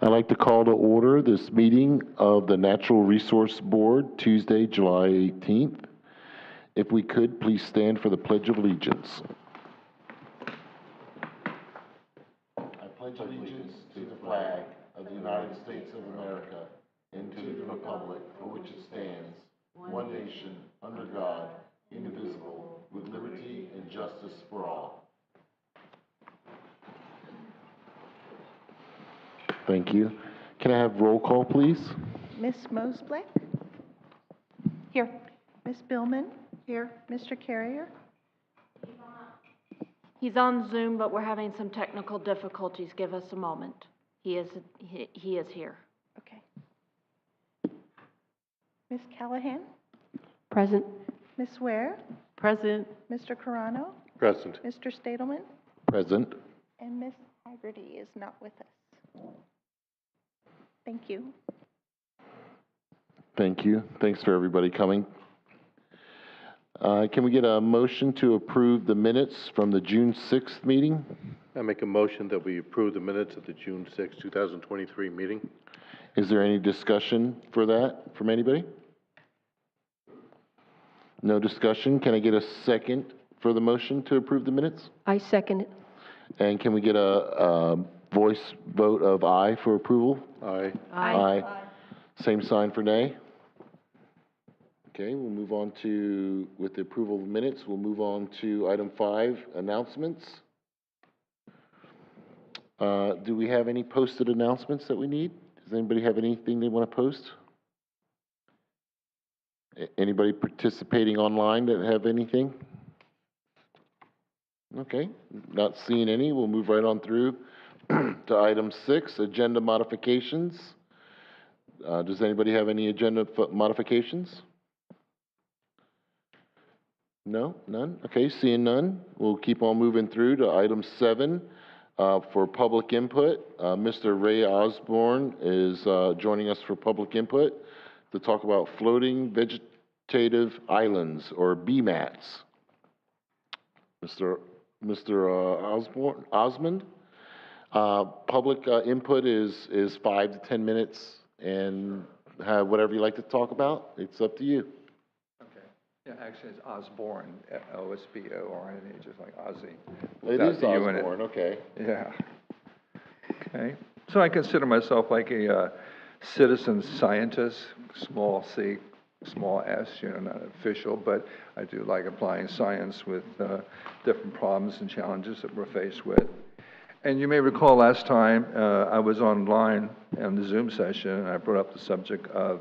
I'd like to call to order this meeting of the Natural Resource Board, Tuesday, July 18th. If we could, please stand for the Pledge of Allegiance. I pledge allegiance to the flag of the United States of America and to the republic for which it stands, one nation, under God, indivisible, with liberty and justice for all. Thank you. Can I have roll call, please? Miss Mosblick? Here. Miss Billman? Here. Mr. Carrier? He's on Zoom, but we're having some technical difficulties. Give us a moment. He is here. Okay. Miss Callahan? Present. Miss Ware? Present. Mr. Carano? Present. Mr. Stadelman? Present. And Miss Haggerty is not with us. Thank you. Thank you. Thanks for everybody coming. Can we get a motion to approve the minutes from the June 6th meeting? I make a motion that we approve the minutes of the June 6, 2023 meeting. Is there any discussion for that from anybody? No discussion. Can I get a second for the motion to approve the minutes? I second it. And can we get a voice vote of aye for approval? Aye. Aye. Same sign for nay. Okay, we'll move on to, with the approval of the minutes, we'll move on to item 5, announcements. Do we have any posted announcements that we need? Does anybody have anything they want to post? Anybody participating online that have anything? Okay, not seeing any. We'll move right on through to item 6, agenda modifications. Does anybody have any agenda modifications? No? None? Okay, seeing none, we'll keep on moving through to item 7 for public input. Mr. Ray Osborne is joining us for public input to talk about floating vegetative islands, or BMATs. Mr. Osmond? Public input is 5 to 10 minutes, and have whatever you like to talk about. It's up to you. Okay. Yeah, actually, it's Osborne, Osborne, just like Ozzy. It is Osborne, okay. Yeah. Okay. So I consider myself like a citizen scientist, small c, small s, not official, but I do like applying science with different problems and challenges that we're faced with. And you may recall last time I was online on the Zoom session, and I brought up the subject of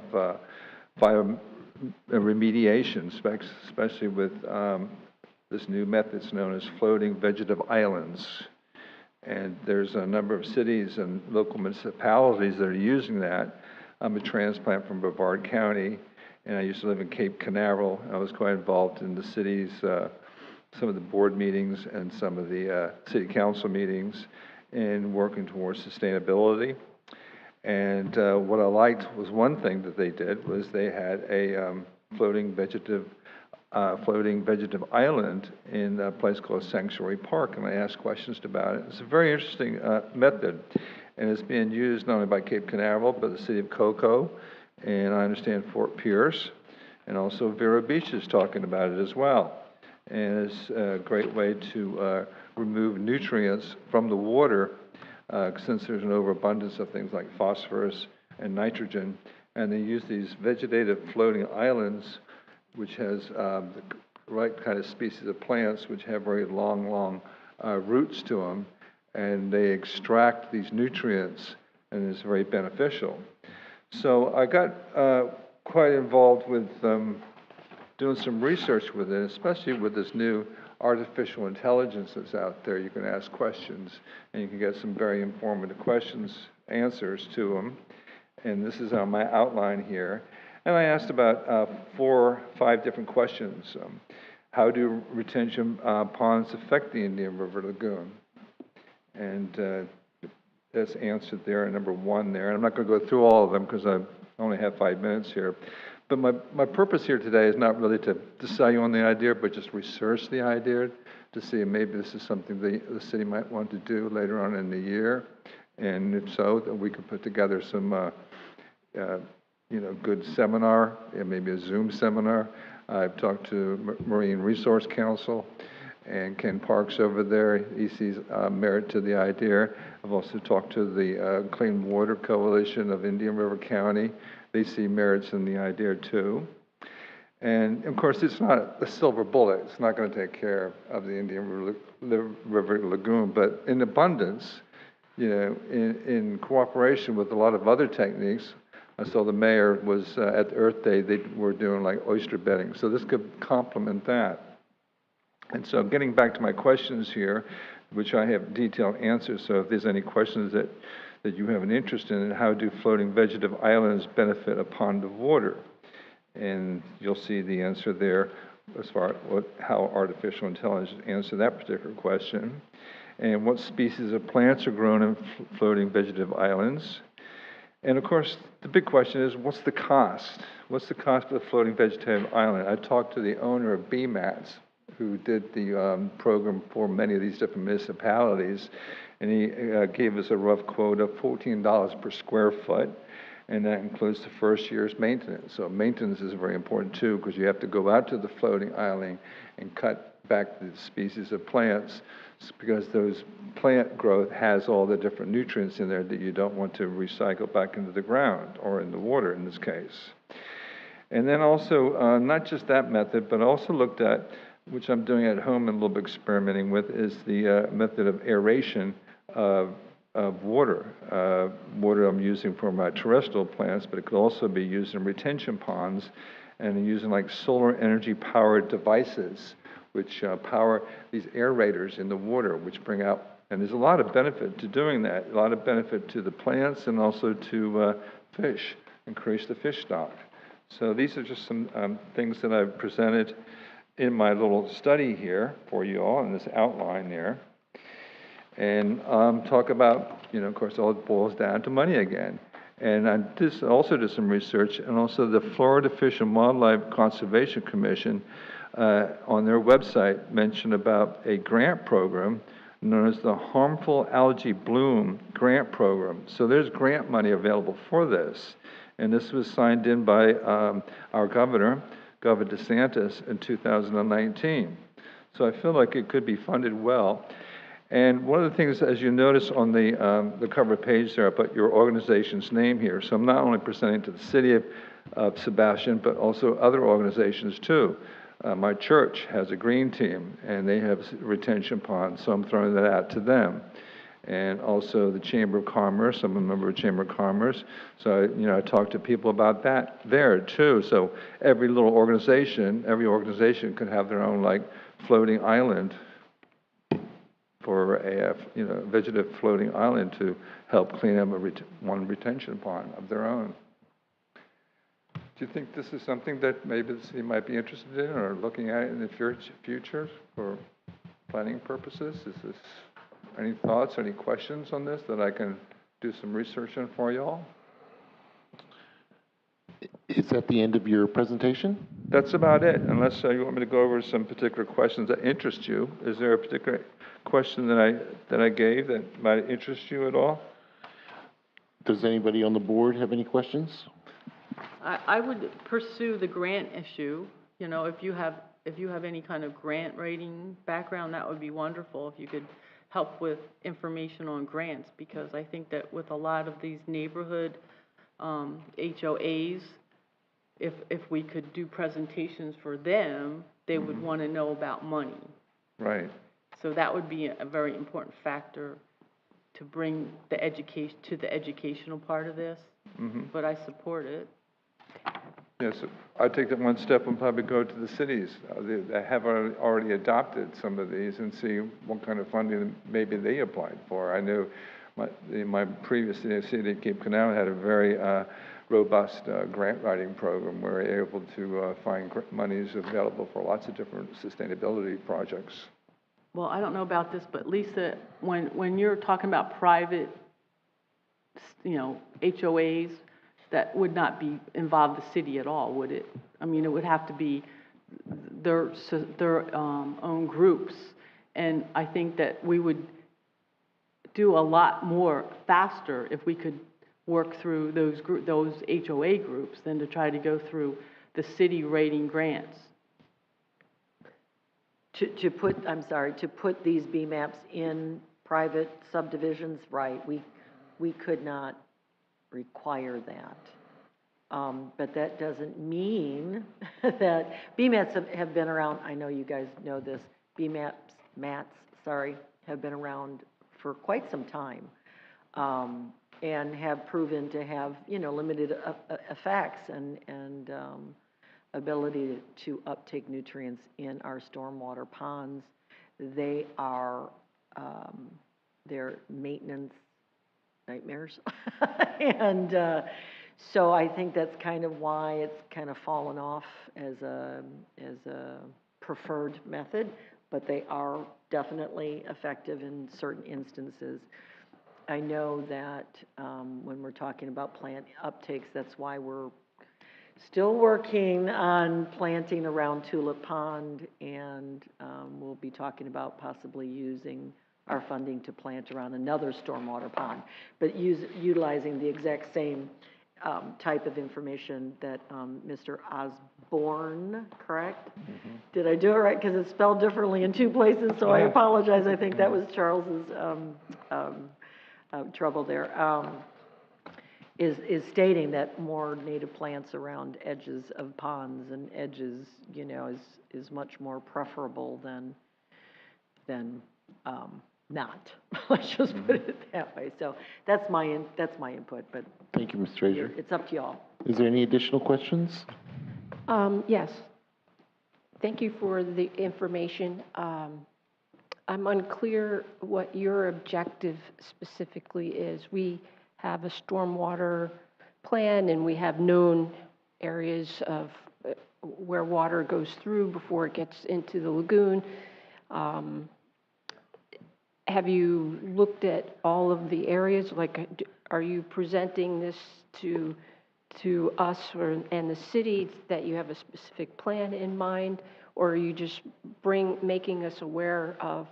remediation, especially with this new method that's known as floating vegetative islands. And there's a number of cities and local municipalities that are using that. I'm a transplant from Brevard County, and I used to live in Cape Canaveral. I was quite involved in the city's some of the board meetings and some of the city council meetings and working towards sustainability. And what I liked was one thing that they did was they had a floating vegetative island in a place called Sanctuary Park, and I asked questions about it. It's a very interesting method, and it's being used not only by Cape Canaveral, but the city of Cocoa, and I understand Fort Pierce, and also Vero Beach is talking about it as well. And it's a great way to remove nutrients from the water since there's an overabundance of things like phosphorus and nitrogen. And they use these vegetative floating islands, which has the right kind of species of plants, which have very long roots to them. And they extract these nutrients, and it's very beneficial. So I got quite involved with doing some research with it, especially with this new artificial intelligence that's out there. You can ask questions, and you can get some very informative answers to them. And this is on my outline here. And I asked about 4 or 5 different questions. How do retention ponds affect the Indian River Lagoon? And that's answered there, number 1 there. And I'm not going to go through all of them because I only have 5 minutes here. But my purpose here today is not really to sell you on the idea, but just research the idea to see if maybe this is something the city might want to do later on in the year. And if so, then we could put together some, good seminar, maybe a Zoom seminar. I've talked to Marine Resource Council and Ken Parks over there. He sees merit to the idea. I've also talked to the Clean Water Coalition of Indian River County. They see merits in the idea too. And of course, it's not a silver bullet. It's not going to take care of the Indian River Lagoon, but in abundance, in cooperation with a lot of other techniques. I saw the mayor was at Earth Day, they were doing like oyster bedding. So this could complement that. And so getting back to my questions here, which I have detailed answers. So if there's any questions that you have an interest in, how do floating vegetative islands benefit a pond of water? And you'll see the answer there as far as how artificial intelligence answer that particular question. And what species of plants are grown in floating vegetative islands? And of course, the big question is, what's the cost? What's the cost of a floating vegetative island? I talked to the owner of BMATS, who did the program for many of these different municipalities, and he gave us a rough quote of $14 per square foot, and that includes the first year's maintenance. So maintenance is very important too, because you have to go out to the floating island and cut back the species of plants, because those plant growth has all the different nutrients in there that you don't want to recycle back into the ground, or in the water in this case. And then also, not just that method, but also looked at, which I'm doing at home and a little bit experimenting with, is the method of aeration of water. Water I'm using for my terrestrial plants, but it could also be used in retention ponds, and using like solar energy powered devices, which power these aerators in the water, which bring out, and there's a lot of benefit to doing that, a lot of benefit to the plants and also to fish, increase the fish stock. So these are just some things that I've presented in my little study here for you all in this outline there. And talk about, of course, all it boils down to money again. And I also did some research, and also the Florida Fish and Wildlife Conservation Commission on their website mentioned about a grant program known as the Harmful Algae Bloom Grant Program. So there's grant money available for this. And this was signed in by our governor, Governor DeSantis, in 2019. So I feel like it could be funded well. And one of the things, as you notice on the cover page there, I put your organization's name here. So I'm not only presenting to the city of Sebastian, but also other organizations too. My church has a green team, and they have retention ponds, so I'm throwing that out to them. And also the Chamber of Commerce, I'm a member of Chamber of Commerce, so I talk to people about that there too. So every organization could have their own like floating island for a vegetative floating island to help clean up one retention pond of their own. Do you think this is something that maybe the city might be interested in or looking at in the future for planning purposes? Is this any thoughts, any questions on this that I can do some research on for y'all? Is that the end of your presentation? That's about it, unless you want me to go over some particular questions that interest you. Is there a particular question that I gave that might interest you at all? Does anybody on the board have any questions? I would pursue the grant issue. If you have any kind of grant writing background, that would be wonderful if you could help with information on grants, because I think that with a lot of these neighborhood HOAs, if we could do presentations for them, they would want to know about money. Right. So that would be a very important factor to bring the educational part of this. Mm-hmm. But I support it. Yes, I take that one step and probably go to the cities that have already adopted some of these and see what kind of funding maybe they applied for. I know my previous city of Cape Canaveral had a very robust grant writing program where we were able to find monies available for lots of different sustainability projects. Well, I don't know about this, but Lisa, when you're talking about private, HOAs, that would not involve the city at all, would it? I mean, it would have to be their own groups. And I think that we would do a lot more faster if we could work through those HOA groups than to try to go through the city rating grants. To put, I'm sorry, to put these B maps in private subdivisions, right, we could not require that. But that doesn't mean that BMATs have been around, I know you guys know this, mats, have been around for quite some time, and have proven to have, limited effects and ability to uptake nutrients in our stormwater ponds. They are, they're maintenance nightmares. And so I think that's kind of why it's kind of fallen off as a preferred method, but they are definitely effective in certain instances. I know that when we're talking about plant uptakes, that's why we're still working on planting around Tulip Pond, and we'll be talking about possibly using our funding to plant around another stormwater pond, but utilizing the exact same type of information that Mr. Osborne, correct? Mm-hmm. Did I do it right? Because it's spelled differently in two places, so I apologize. I think that was Charles's trouble there. Is stating that more native plants around edges of ponds and edges, is much more preferable than not. Let's just put it that way. So that's my input, but Thank you, Ms. Frazier. it's up to y'all. Is there any additional questions? Yes. Thank you for the information. I'm unclear what your objective specifically is. We have a stormwater plan, and we have known areas of where water goes through before it gets into the lagoon. Have you looked at all of the areas? Like, are you presenting this to us and the city that you have a specific plan in mind, or are you just making us aware of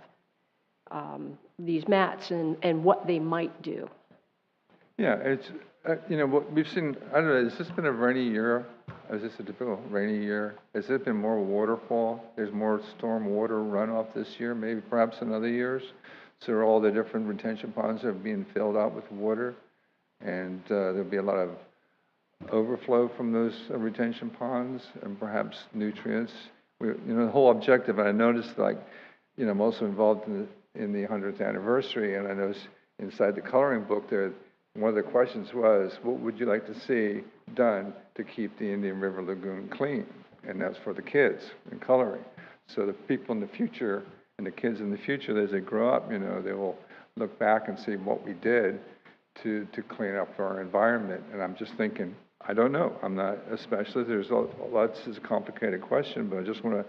these mats and what they might do? Yeah, it's, what we've seen, I don't know, has this been a rainy year? Is this a typical rainy year? Has it been more waterfall? There's more storm water runoff this year, maybe perhaps in other years? So all the different retention ponds are being filled out with water, and there'll be a lot of overflow from those retention ponds and perhaps nutrients. The whole objective, and I noticed, I'm also involved in the 100th anniversary, and I noticed inside the coloring book there, one of the questions was, what would you like to see done to keep the Indian River Lagoon clean? And that's for the kids in coloring. So the people in the future and the kids in the future, as they grow up, they will look back and see what we did to clean up our environment. And I'm just thinking, I don't know. I'm not a specialist. There's lots of complicated question, but I just want to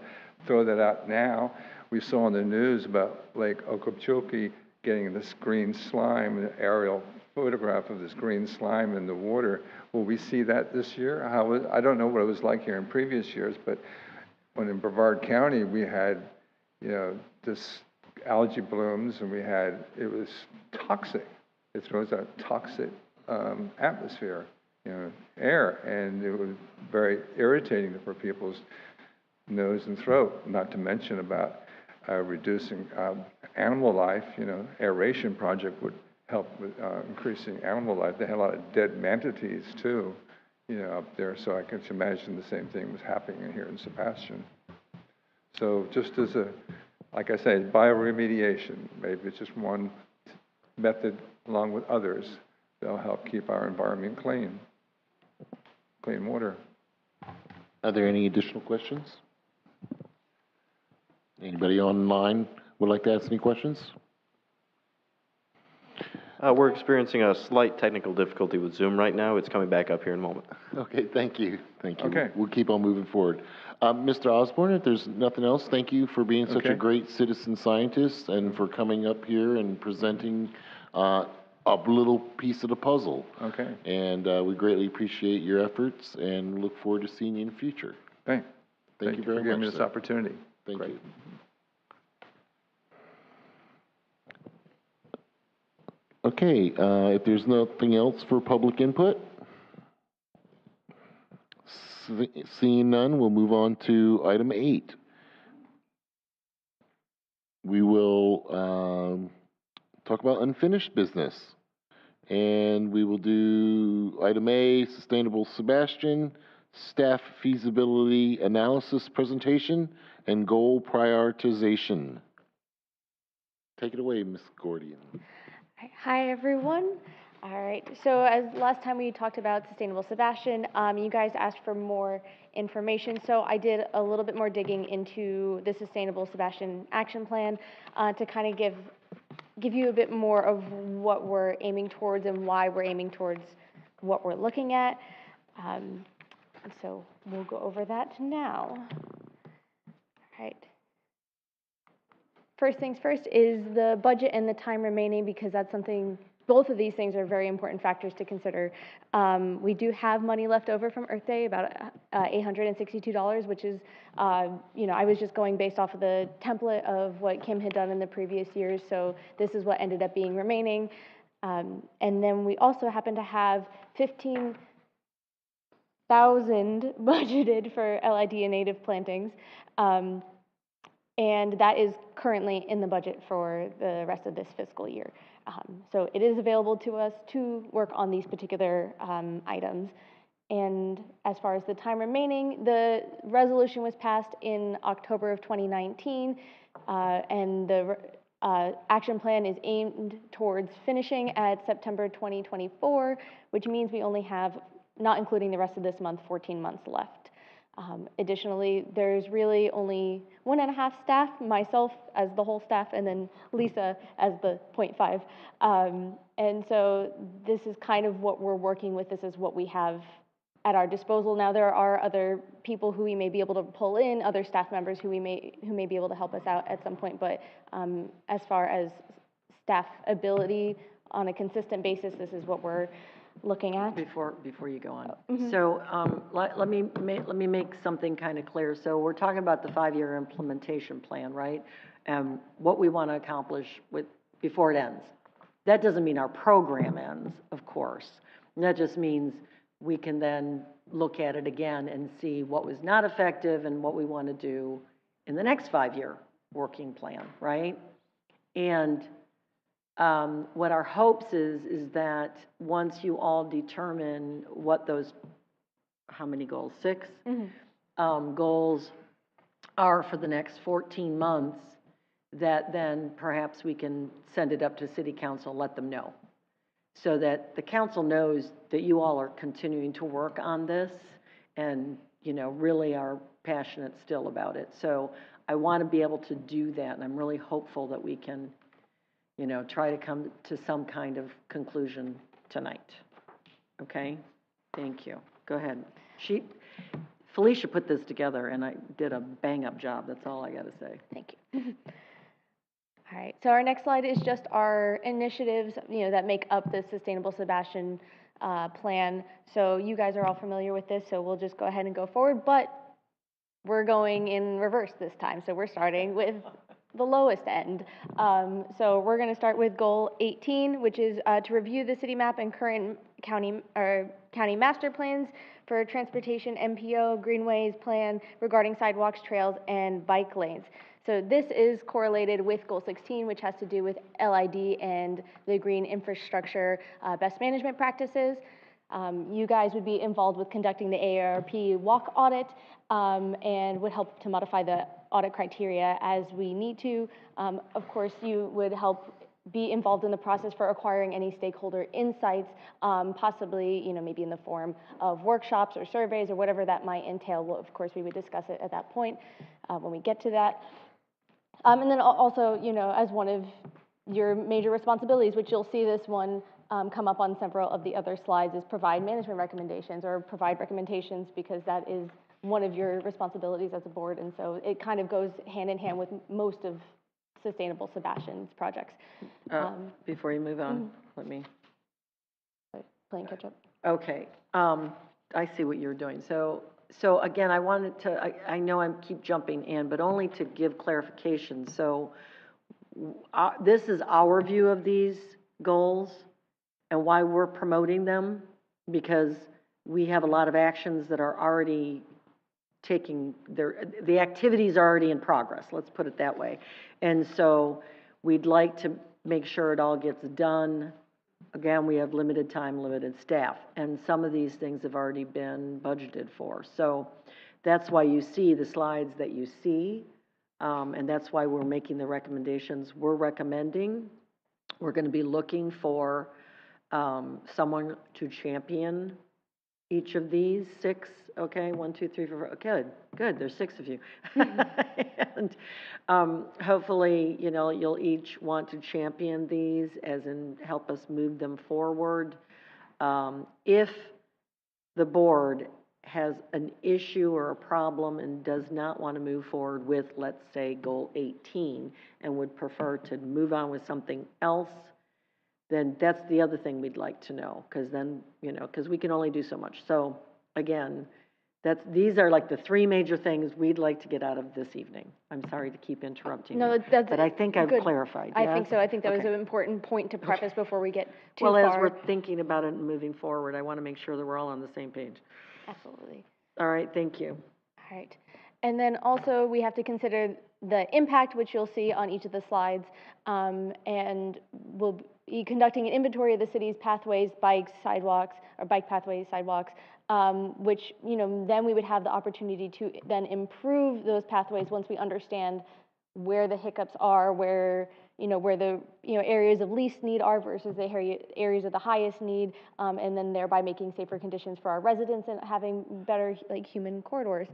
throw that out now. We saw on the news about Lake Okeechobee getting this green slime, an aerial photograph of this green slime in the water. Will we see that this year? I don't know what it was like here in previous years, but when in Brevard County we had, this algae blooms, and it was toxic. It throws out toxic atmosphere, air, and it was very irritating for people's nose and throat, not to mention about reducing animal life. Aeration project would help with increasing animal life. They had a lot of dead manatees too, up there, so I can imagine the same thing was happening here in Sebastian. So just as like I say, bioremediation, maybe it's just one method along with others that'll help keep our environment clean water. Are there any additional questions? Anybody online would like to ask any questions? We're experiencing a slight technical difficulty with Zoom right now. It's coming back up here in a moment. Okay, thank you. Okay. We'll keep on moving forward. Mr. Osborne, if there's nothing else, thank you for being such a Okay. great citizen scientist and for coming up here and presenting a little piece of the puzzle. Okay. And we greatly appreciate your efforts and look forward to seeing you in the future. Thank Thank you very for giving me much, this sir. opportunity. Thank Great. you. Okay, if there's nothing else for public input, seeing none, we'll move on to item 8. We will talk about unfinished business. And we will do item A, Sustainable Sebastian, staff feasibility analysis presentation, and goal prioritization. Take it away, Ms. Gordian. Hi, everyone. All right, so as last time we talked about Sustainable Sebastian, you guys asked for more information, so I did a little bit more digging into the Sustainable Sebastian Action Plan to kind of give you a bit more of what we're aiming towards and why we're aiming towards what we're looking at. So we'll go over that now. All right. First things first is the budget and the time remaining, because that's something, both of these things are very important factors to consider. We do have money left over from Earth Day, about $862, which is, I was just going based off of the template of what Kim had done in the previous years, so this is what ended up being remaining. And then we also happen to have $15,000 budgeted for LID and native plantings. And that is currently in the budget for the rest of this fiscal year. So it is available to us to work on these particular items. And as far as the time remaining, the resolution was passed in October of 2019, and the action plan is aimed towards finishing at September 2024, which means we only have, not including the rest of this month, 14 months left. Additionally, there's really only 1.5 staff, myself as the whole staff, and then Lisa as the 0.5. And so this is kind of what we're working with. This is what we have at our disposal. Now, there are other people who we may be able to pull in, other staff members who may be able to help us out at some point, but as far as staff ability on a consistent basis, this is what we're looking at. Before you go on. So let me make something kind of clear. So we're talking about the 5-year implementation plan, right? And what we want to accomplish before it ends. That doesn't mean our program ends, of course. And that just means we can then look at it again and see what was not effective and what we want to do in the next 5-year working plan, right? And what our hopes is that once you all determine what those, how many goals? 6 goals are for the next 14 months, that then perhaps we can send it up to City Council, let them know, so that the council knows that you all are continuing to work on this and, really are passionate still about it. So I want to be able to do that, and I'm really hopeful that we can try to come to some kind of conclusion tonight. Okay? Thank you. Go ahead. Felicia put this together, and I did a bang-up job. That's all I got to say. Thank you. All right, so our next slide is just our initiatives, that make up the Sustainable Sebastian plan. So you guys are all familiar with this, so we'll just go ahead and go forward, but we're going in reverse this time. So we're starting with the lowest end. So we're going to start with goal 18, which is to review the city map and current county master plans for transportation, MPO, greenways plan regarding sidewalks, trails, and bike lanes. So this is correlated with goal 16, which has to do with LID and the green infrastructure best management practices. You guys would be involved with conducting the AARP walk audit and would help to modify the audit criteria as we need to. Of course, you would help be involved in the process for acquiring any stakeholder insights, possibly, maybe in the form of workshops or surveys or whatever that might entail. Well, of course, we would discuss it at that point when we get to that. And then also, as one of your major responsibilities, which you'll see this one come up on several of the other slides, is provide management recommendations or provide recommendations, because that is one of your responsibilities as a board. And so it kind of goes hand in hand with most of Sustainable Sebastian's projects. Before you move on, let me. Playing catch up. Okay. I see what you're doing. So again, I wanted to, I know I keep jumping in, but only to give clarification. So this is our view of these goals, And why we're promoting them, because we have a lot of actions that are already the activities are already in progress, let's put it that way. And so we'd like to make sure it all gets done. Again, we have limited time, limited staff, and some of these things have already been budgeted for. So that's why you see the slides that you see, and that's why we're making the recommendations we're recommending. We're going to be looking for someone to champion each of these 6, okay, 1, 2, 3, 4, good, there's 6 of you. And hopefully, you know, you'll each want to champion these as in help us move them forward. If the board has an issue or a problem and does not want to move forward with, let's say, goal 18, and would prefer to move on with something else, then that's the other thing we'd like to know, because then, you know, because we can only do so much. So again, these are like the 3 major things we'd like to get out of this evening. I'm sorry to keep interrupting No, you, that's but I think I've good. clarified. I think yes? so. I think that was Okay. an important point to preface before we get too Well, far. as we're thinking about it and moving forward, I want to make sure that we're all on the same page. Absolutely. All right, thank you. All right. And then also, we have to consider the impact, which you'll see on each of the slides, and we'll be conducting an inventory of the city's pathways, bikes, sidewalks, or bike pathways, sidewalks, which, you know, then we would have the opportunity to then improve those pathways once we understand where the hiccups are, where the, areas of least need are versus the areas of the highest need, and then thereby making safer conditions for our residents and having better, like, human corridors.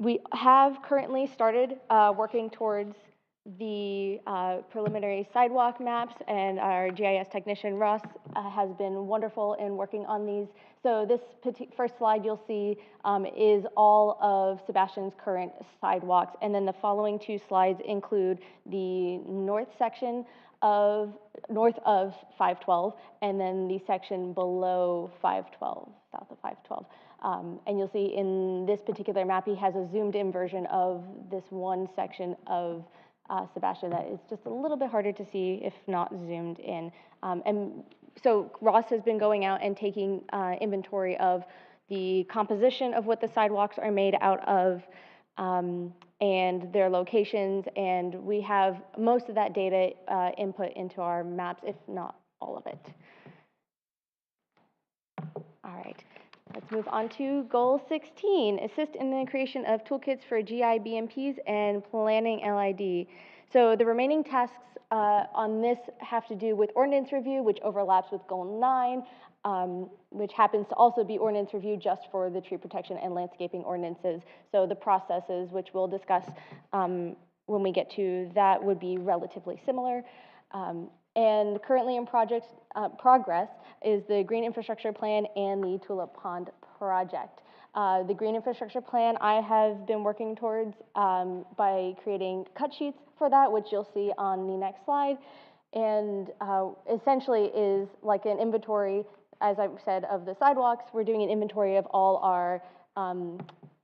We have currently started working towards the preliminary sidewalk maps, and our GIS technician, Ross, has been wonderful in working on these. So this first slide you'll see is all of Sebastian's current sidewalks, and then the following 2 slides include the north of 512, and then the section below 512, south of 512. And you'll see in this particular map, he has a zoomed in version of this one section of Sebastian that is just a little bit harder to see if not zoomed in. And so Ross has been going out and taking inventory of the composition of what the sidewalks are made out of, and their locations, and we have most of that data input into our maps, if not all of it. All right. Let's move on to goal 16, assist in the creation of toolkits for GIBMPs and planning LID. So the remaining tasks on this have to do with ordinance review, which overlaps with goal 9, which happens to also be ordinance review just for the tree protection and landscaping ordinances. So the processes, which we'll discuss when we get to that, would be relatively similar. And currently in progress is the Green Infrastructure Plan and the Tulip Pond Project. The Green Infrastructure Plan I have been working towards by creating cut sheets for that, which you'll see on the next slide, and essentially is like an inventory, as I've said, of the sidewalks. We're doing an inventory of all our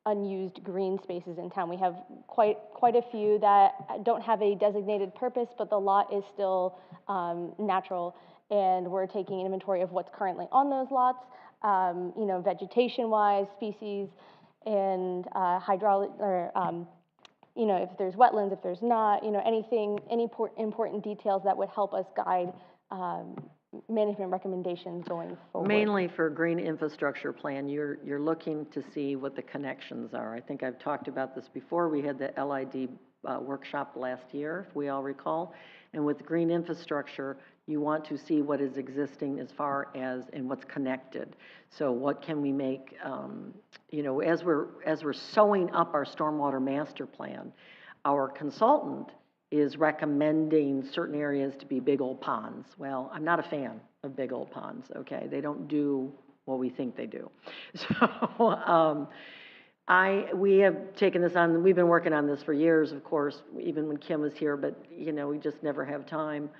unused green spaces in town. We have quite a few that don't have a designated purpose, but the lot is still natural, and we're taking an inventory of what's currently on those lots, vegetation-wise, species, and if there's wetlands, if there's not, any important details that would help us guide management recommendations going forward. Mainly for green infrastructure plan, you're looking to see what the connections are. I think I've talked about this before. We had the LID workshop last year, if we all recall. And with green infrastructure, you want to see what is existing as far as and what's connected. So what can we make, as we're sewing up our stormwater master plan, our consultant is recommending certain areas to be big old ponds. Well, I'm not a fan of big old ponds, okay? They don't do what we think they do. So we have taken this on, we've been working on this for years, of course, even when Kim was here, but, we just never have time.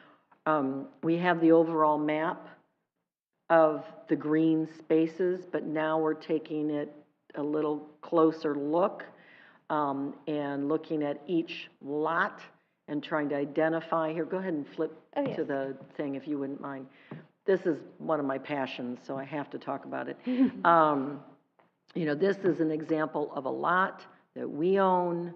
We have the overall map of the green spaces, but now we're taking it a little closer look and looking at each lot and trying to identify, here, go ahead and flip Oh, yes. to the thing if you wouldn't mind. This is one of my passions, so I have to talk about it. You know, this is an example of a lot that we own.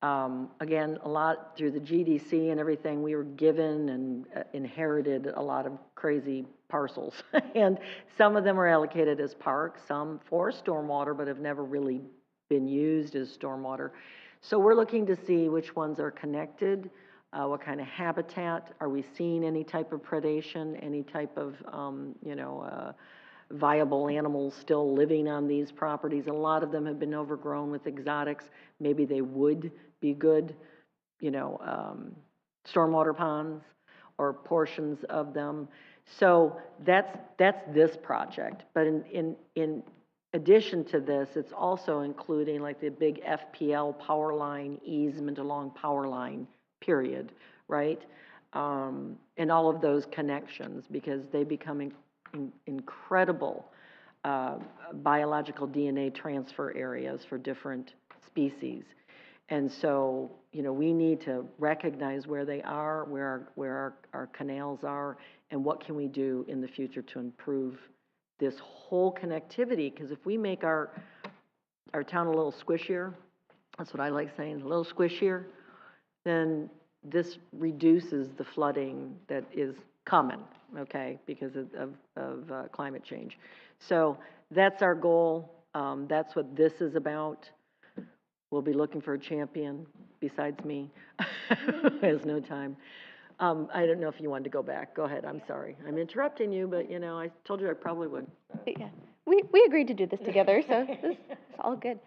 Again, a lot through the GDC and everything, we were given and inherited a lot of crazy parcels. And some of them are allocated as parks, some for stormwater, but have never really been used as stormwater. So we're looking to see which ones are connected, what kind of habitat, are we seeing any type of predation, any type of, viable animals still living on these properties. A lot of them have been overgrown with exotics. Maybe they would be good, stormwater ponds or portions of them. So that's this project. But in addition to this, it's also including like the big FPL power line easement along power line, period, right? And all of those connections, because they become incredible biological DNA transfer areas for different species. And so, we need to recognize where they are, where our canals are, and what can we do in the future to improve this whole connectivity. Because if we make our town a little squishier, that's what I like saying, a little squishier, then this reduces the flooding that is coming, okay, because of climate change. So that's our goal. That's what this is about. We'll be looking for a champion besides me. Has no time. I don't know if you wanted to go back. Go ahead. I'm sorry. I'm interrupting you, but I told you I probably would. Yeah, we agreed to do this together, so it's all good.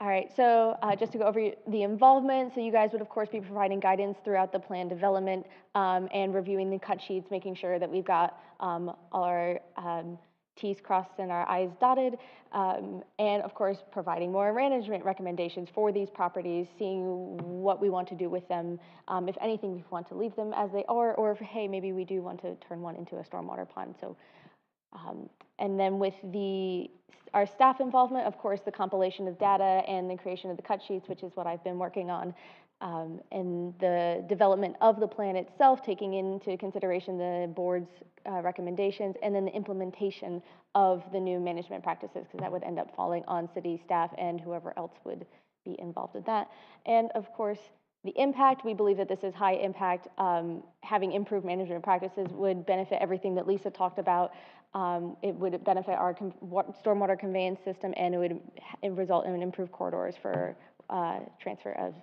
All right, so just to go over the involvement, so you guys would of course be providing guidance throughout the plan development and reviewing the cut sheets, making sure that we've got all our T's crossed and our I's dotted, and of course providing more management recommendations for these properties, seeing what we want to do with them, if anything we want to leave them as they are, or if, hey, maybe we do want to turn one into a stormwater pond. So and then with our staff involvement, of course, the compilation of data and the creation of the cut sheets, which is what I've been working on, and the development of the plan itself, taking into consideration the board's recommendations, and then the implementation of the new management practices, because that would end up falling on city staff and whoever else would be involved in that. And of course, the impact, we believe that this is high impact. Having improved management practices would benefit everything that Lisa talked about. It would benefit our stormwater conveyance system, and it would result in improved corridors for transfer of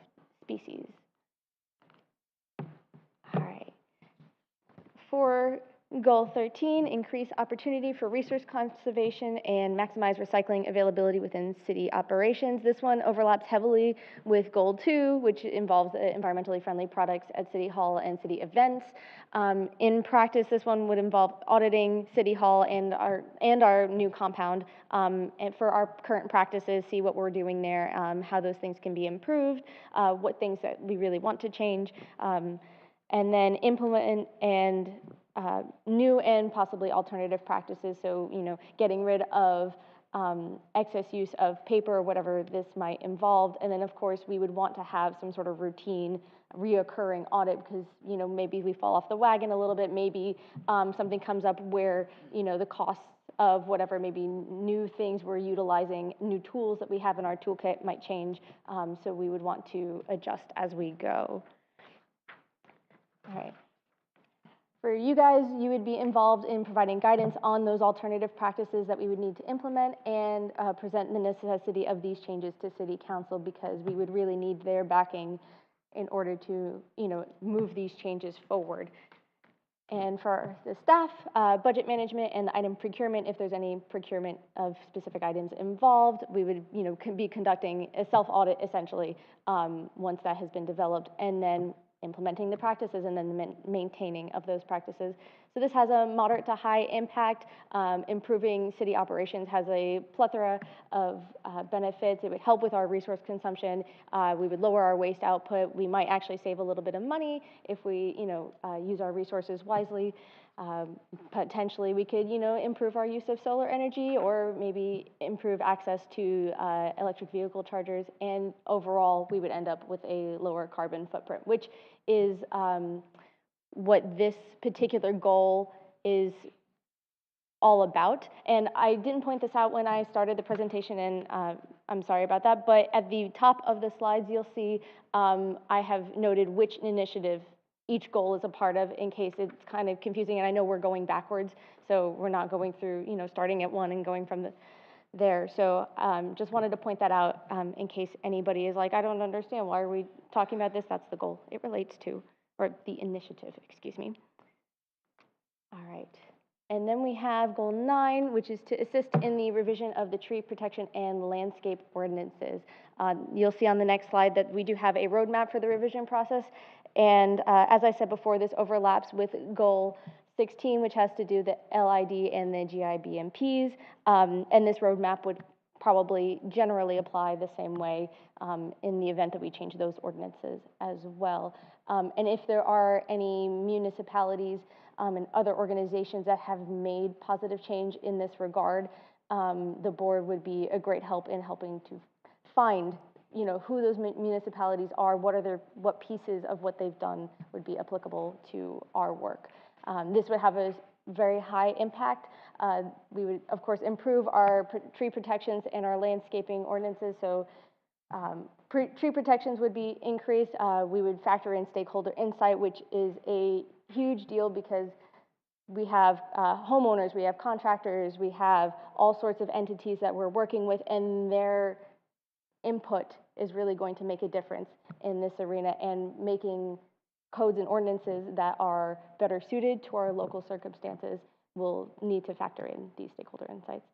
species. All right. For Goal 13, increase opportunity for resource conservation and maximize recycling availability within city operations. This one overlaps heavily with Goal 2, which involves environmentally friendly products at City Hall and city events. In practice, this one would involve auditing City Hall and our new compound, and for our current practices, see what we're doing there, how those things can be improved, what things that we really want to change, and then implement and new and possibly alternative practices. So, getting rid of excess use of paper or whatever this might involve. And then, of course, we would want to have some sort of routine, reoccurring audit, because, maybe we fall off the wagon a little bit. Maybe something comes up where, the costs of whatever, maybe new things we're utilizing, new tools that we have in our toolkit might change. So we would want to adjust as we go. All right. For you guys, you would be involved in providing guidance on those alternative practices that we would need to implement, and present the necessity of these changes to City Council, because we would really need their backing in order to, move these changes forward. And for the staff, budget management and the item procurement, if there's any procurement of specific items involved, we would, be conducting a self-audit essentially once that has been developed, and then implementing the practices and then the maintaining of those practices. So this has a moderate to high impact. Improving city operations has a plethora of benefits. It would help with our resource consumption. We would lower our waste output. We might actually save a little bit of money if we, use our resources wisely. Potentially, we could, improve our use of solar energy or maybe improve access to electric vehicle chargers. And overall, we would end up with a lower carbon footprint, which is what this particular goal is all about. And I didn't point this out when I started the presentation, and I'm sorry about that, but at the top of the slides, you'll see I have noted which initiative each goal is a part of in case it's kind of confusing. And I know we're going backwards, so we're not going through, starting at one and going from there. So just wanted to point that out in case anybody is like, I don't understand, why are we talking about this? That's the goal it relates to, or the initiative, excuse me. All right. And then we have goal 9, which is to assist in the revision of the tree protection and landscape ordinances. You'll see on the next slide that we do have a roadmap for the revision process. And as I said before, this overlaps with goal 16, which has to do with the LID and the GIBMPs. And this roadmap would probably generally apply the same way in the event that we change those ordinances as well. And if there are any municipalities and other organizations that have made positive change in this regard, the board would be a great help in helping to find, who those municipalities are, what pieces of what they've done would be applicable to our work. This would have a very high impact. We would, of course, improve our tree protections and our landscaping ordinances. So tree protections would be increased. We would factor in stakeholder insight, which is a huge deal because we have homeowners, we have contractors, we have all sorts of entities that we're working with, and their input is really going to make a difference in this arena and making codes and ordinances that are better suited to our local circumstances will need to factor in these stakeholder insights.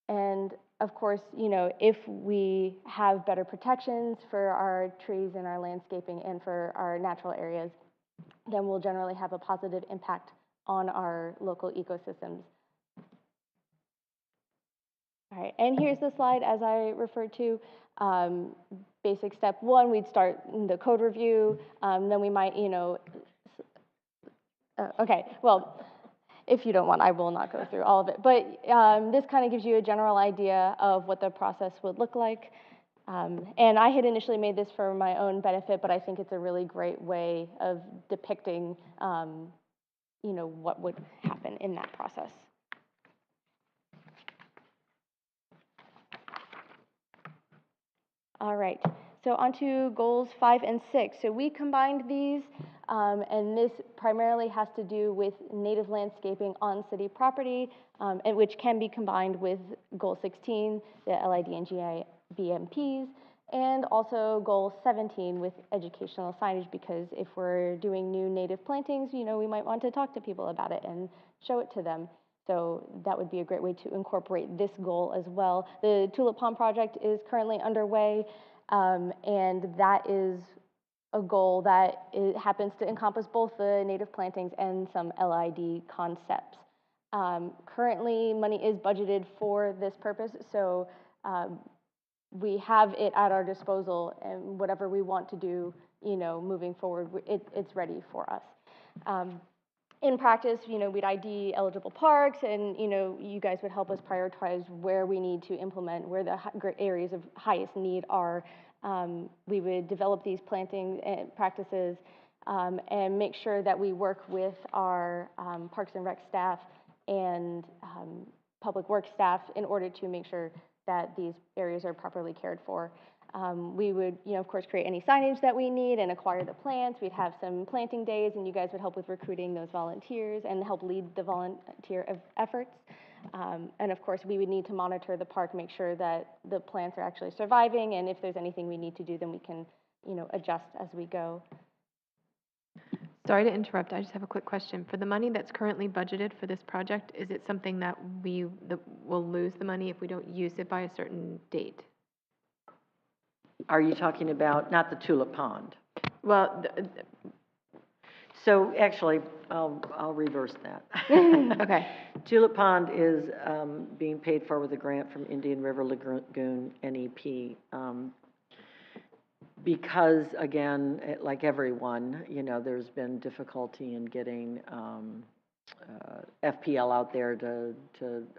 And of course, if we have better protections for our trees and our landscaping and for our natural areas, then we'll generally have a positive impact on our local ecosystems. All right, and here's the slide as I referred to. Basic step 1, we'd start the code review, then we might, okay, well, if you don't want, I will not go through all of it. But this kind of gives you a general idea of what the process would look like. And I had initially made this for my own benefit, but I think it's a really great way of depicting, what would happen in that process. All right, so on to goals 5 and 6. So we combined these, and this primarily has to do with native landscaping on city property, and which can be combined with goal 16, the LID and GIBMPs, and also goal 17 with educational signage, because if we're doing new native plantings, we might want to talk to people about it and show it to them. So that would be a great way to incorporate this goal as well. The Tulip Pond project is currently underway, and that is a goal that happens to encompass both the native plantings and some LID concepts. Currently, money is budgeted for this purpose, so we have it at our disposal, and whatever we want to do, moving forward, it's ready for us. In practice, we'd ID eligible parks, and, you guys would help us prioritize where we need to implement, where the areas of highest need are. We would develop these planting practices and make sure that we work with our Parks and Rec staff and Public Works staff in order to make sure that these areas are properly cared for. We would, of course, create any signage that we need and acquire the plants. We'd have some planting days, and you guys would help with recruiting those volunteers and help lead the volunteer efforts. And of course, we would need to monitor the park, make sure that the plants are actually surviving, and if there's anything we need to do, then we can, adjust as we go. Sorry to interrupt, I just have a quick question. For the money that's currently budgeted for this project, is it something that we'll lose the money if we don't use it by a certain date? Are you talking about, not the Tulip Pond? Well, So actually, I'll reverse that. Okay. Tulip Pond is being paid for with a grant from Indian River Lagoon NEP. Because, again, like everyone, you know, there's been difficulty in getting FPL out there to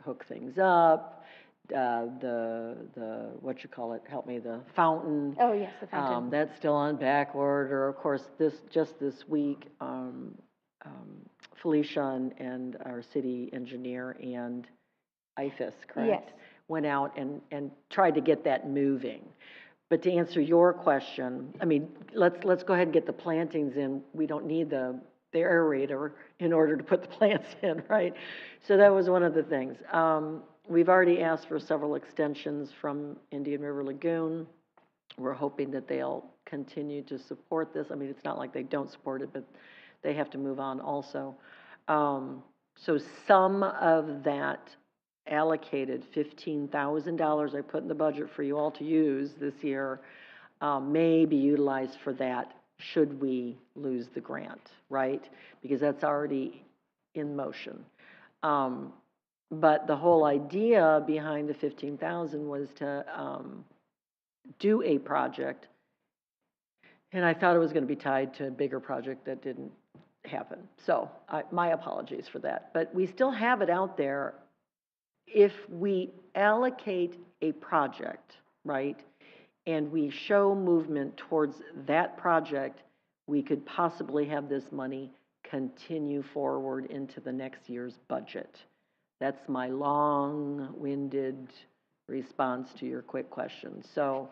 hook things up. What you call it, help me, the fountain. Oh, yes, the fountain. That's still on back order. Of course, just this week, Felicia and our city engineer and IFAS, correct? Yes. Went out and tried to get that moving. But to answer your question, I mean, let's go ahead and get the plantings in. We don't need the aerator in order to put the plants in, right? So that was one of the things. We've already asked for several extensions from Indian River Lagoon. We're hoping that they'll continue to support this. I mean, it's not like they don't support it, but they have to move on also. So some of that allocated $15,000 I put in the budget for you all to use this year may be utilized for that should we lose the grant, right? Because that's already in motion. But the whole idea behind the $15,000 was to do a project, and I thought it was going to be tied to a bigger project that didn't happen. So my apologies for that. But we still have it out there. If we allocate a project, right, and we show movement towards that project, we could possibly have this money continue forward into the next year's budget. That's my long-winded response to your quick question. So,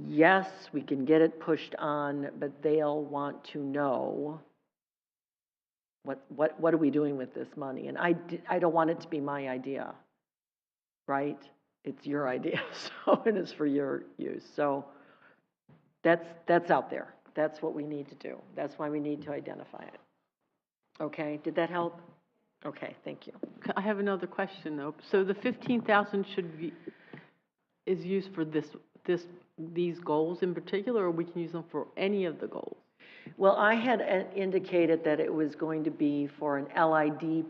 yes, we can get it pushed on, but they'll want to know what are we doing with this money? And I don't want it to be my idea, right? It's your idea, so, and it's for your use. So that's out there. That's what we need to do. That's why we need to identify it. Okay, did that help? Okay, thank you. I have another question, though. So the 15,000 is used for these goals in particular, or we can use them for any of the goals? Well, I had indicated that it was going to be for an LID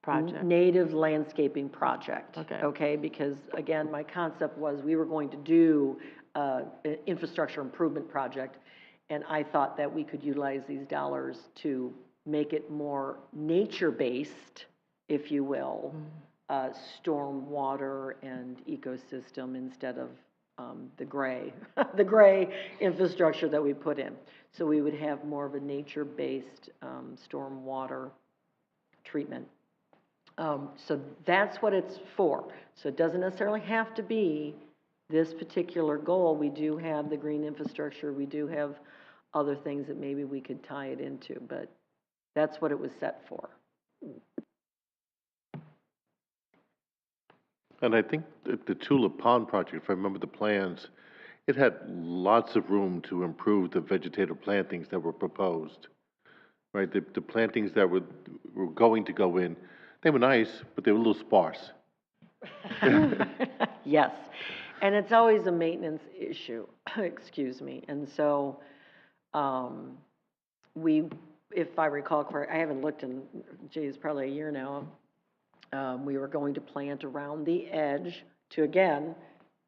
Project. native landscaping project. Okay. Okay, because again, my concept was we were going to do an infrastructure improvement project, and I thought that we could utilize these dollars to make it more nature-based, if you will, storm water and ecosystem instead of the gray infrastructure that we put in. So we would have more of a nature-based storm water treatment. So that's what it's for. So it doesn't necessarily have to be this particular goal. We do have the green infrastructure. We do have other things that maybe we could tie it into, but that's what it was set for. And I think the Tulip Pond project, if I remember the plans, it had lots of room to improve the vegetative plantings that were proposed, right? The plantings that were going to go in, they were nice, but they were a little sparse. Yes, and it's always a maintenance issue, excuse me. And so if I recall correctly, I haven't looked in, geez, probably a year now, we were going to plant around the edge to, again,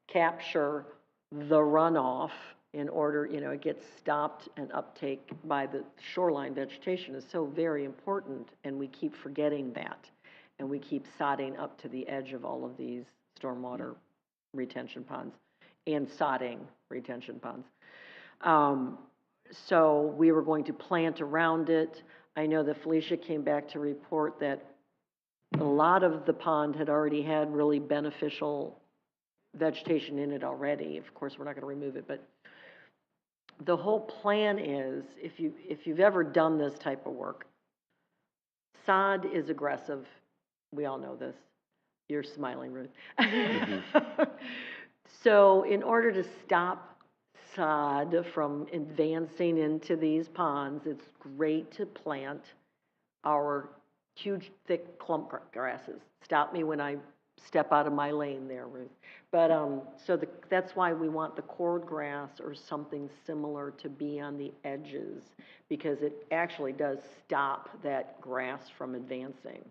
capture the runoff in order, you know, it gets stopped and uptake by the shoreline vegetation is so very important, and we keep forgetting that. And we keep sodding up to the edge of all of these stormwater retention ponds and sodding retention ponds. So we were going to plant around it. I know that Felicia came back to report that a lot of the pond had already had really beneficial vegetation in it already. Of course, we're not going to remove it, but the whole plan is, if you've ever done this type of work, sod is aggressive. We all know this. You're smiling, Ruth. So in order to stop sod from advancing into these ponds, it's great to plant our huge, thick clump grasses. Stop me when I step out of my lane there, Ruth. But, so that's why we want the cord grass or something similar to be on the edges, because it actually does stop that grass from advancing.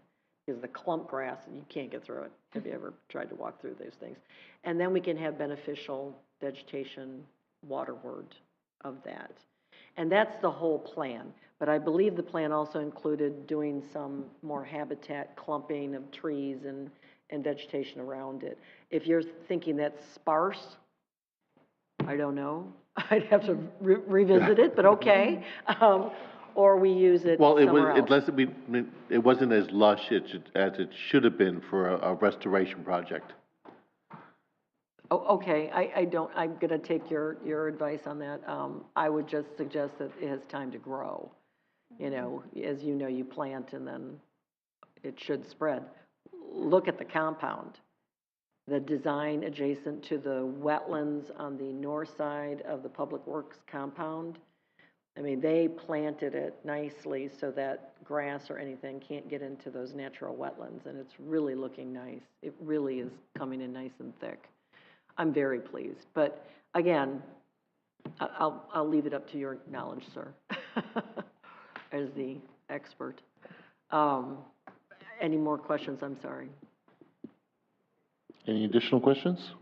Because the clump grass, you can't get through it. Have you ever tried to walk through those things? And then we can have beneficial vegetation waterward of that. And that's the whole plan. But I believe the plan also included doing some more habitat clumping of trees and vegetation around it. If you're thinking that's sparse, I don't know. I'd have to revisit it, but okay. Or we use it Well, somewhere else. it wasn't as lush as it should have been for a restoration project. Oh, okay, I'm gonna take your advice on that. I would just suggest that it has time to grow. You know, as you know, you plant and then it should spread. Look at the compound. The design adjacent to the wetlands on the north side of the Public Works compound. I mean, they planted it nicely so that grass or anything can't get into those natural wetlands, and it's really looking nice. It really is coming in nice and thick. I'm very pleased, but again, I'll leave it up to your knowledge, sir, as the expert. Any more questions? I'm sorry. Any additional questions?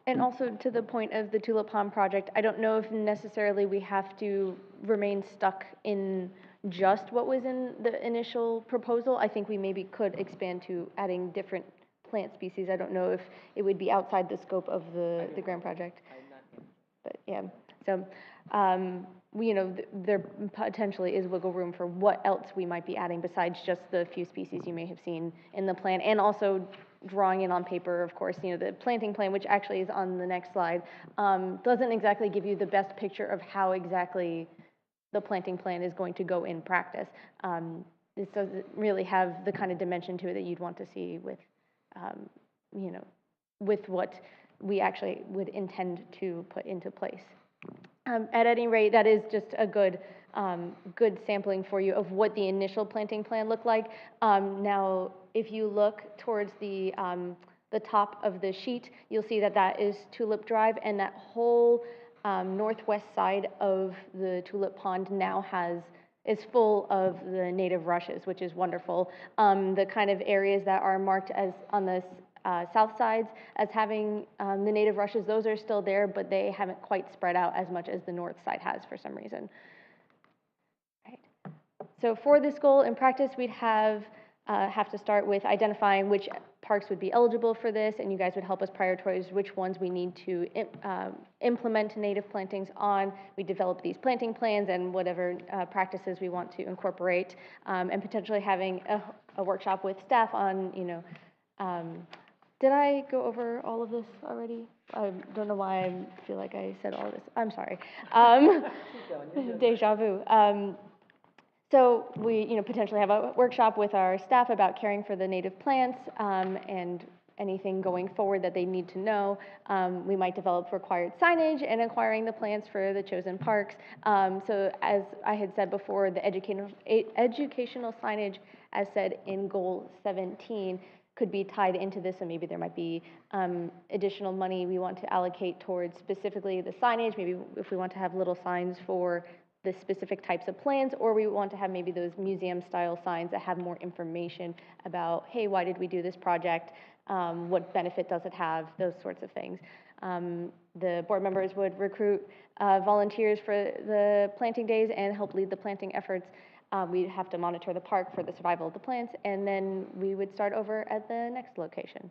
And also to the point of the Tulip Pond project, I don't know if necessarily we have to remain stuck in just what was in the initial proposal. I think we maybe could expand to adding different plant species. I don't know if it would be outside the scope of the grant project. But yeah, so, you know, there potentially is wiggle room for what else we might be adding besides just the few species you may have seen in the plan, and also drawing in on paper, of course, you know, the planting plan, which actually is on the next slide, doesn't exactly give you the best picture of how exactly the planting plan is going to go in practice. This doesn't really have the kind of dimension to it that you'd want to see with, you know, with what we actually would intend to put into place. At any rate, that is just a good sampling for you of what the initial planting plan looked like. Now, if you look towards the top of the sheet, you'll see that that is Tulip Drive, and that whole northwest side of the Tulip Pond now is full of the native rushes, which is wonderful. The kind of areas that are marked as on the south sides as having the native rushes, those are still there, but they haven't quite spread out as much as the north side has for some reason. Right. So for this goal in practice, we'd have to start with identifying which parks would be eligible for this, and you guys would help us prioritize which ones we need to implement native plantings on. We develop these planting plans and whatever practices we want to incorporate, and potentially having a workshop with staff on, you know, did I go over all of this already? I don't know why I feel like I said all of this. I'm sorry. Deja vu. So we, you know, potentially have a workshop with our staff about caring for the native plants and anything going forward that they need to know. We might develop required signage and acquiring the plants for the chosen parks. So as I had said before, the educational signage, as said in Goal 17, could be tied into this, and maybe there might be additional money we want to allocate towards specifically the signage, maybe if we want to have little signs for the specific types of plants, or we want to have maybe those museum-style signs that have more information about, hey, why did we do this project? What benefit does it have? Those sorts of things. The board members would recruit volunteers for the planting days and help lead the planting efforts. We'd have to monitor the park for the survival of the plants, and then we would start over at the next location.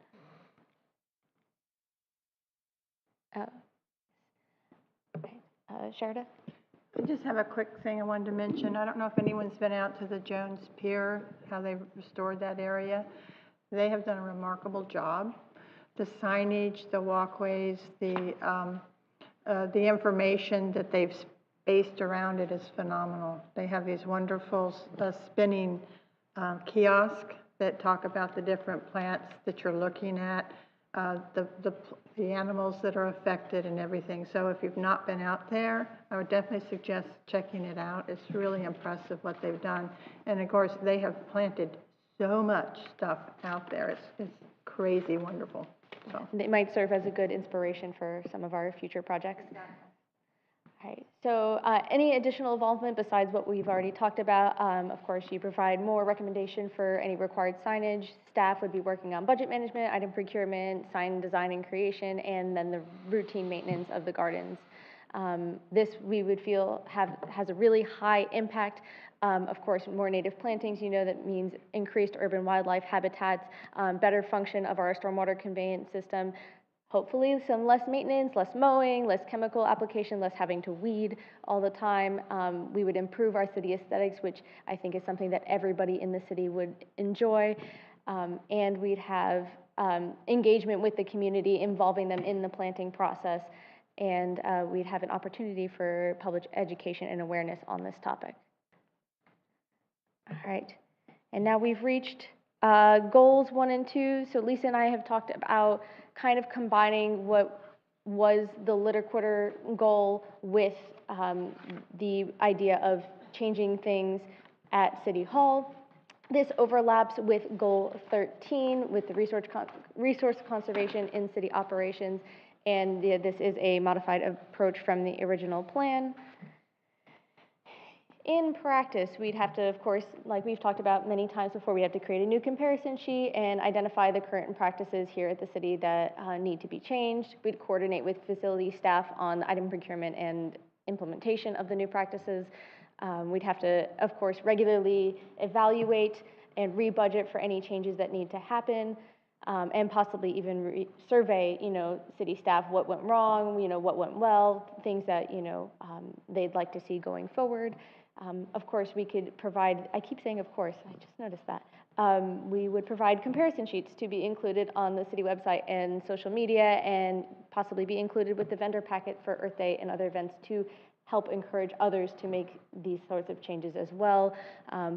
Sharda? I just have a quick thing I wanted to mention. I don't know if anyone's been out to the Jones Pier, how they've restored that area. They have done a remarkable job. The signage, the walkways, the information that they've spaced around it is phenomenal. They have these wonderful spinning kiosks that talk about the different plants that you're looking at, the animals that are affected and everything. So if you've not been out there, I would definitely suggest checking it out. It's really impressive what they've done. And of course, they have planted so much stuff out there. It's crazy wonderful. So, It might serve as a good inspiration for some of our future projects. All right, so any additional involvement besides what we've already talked about? Of course, you provide more recommendation for any required signage. Staff would be working on budget management, item procurement, sign design and creation, and then the routine maintenance of the gardens. This we would feel has a really high impact. Of course, more native plantings, you know, that means increased urban wildlife habitats, better function of our stormwater conveyance system, hopefully some less maintenance, less mowing, less chemical application, less having to weed all the time. We would improve our city aesthetics, which I think is something that everybody in the city would enjoy. And we'd have engagement with the community, involving them in the planting process. And we'd have an opportunity for public education and awareness on this topic. All right, and now we've reached goals 1 and 2. So Lisa and I have talked about kind of combining what was the litter quarter goal with the idea of changing things at City Hall. This overlaps with goal 13 with the resource conservation in city operations, and this is a modified approach from the original plan. In practice, we'd have to, of course, like we've talked about many times before, we have to create a new comparison sheet and identify the current practices here at the city that need to be changed. We'd coordinate with facility staff on item procurement and implementation of the new practices. We'd have to, of course, regularly evaluate and re-budget for any changes that need to happen, and possibly even survey, you know, city staff what went wrong, you know, what went well, things that, you know, they'd like to see going forward. Of course, we could provide, I keep saying of course, I just noticed that. We would provide comparison sheets to be included on the city website and social media, and possibly be included with the vendor packet for Earth Day and other events to help encourage others to make these sorts of changes as well.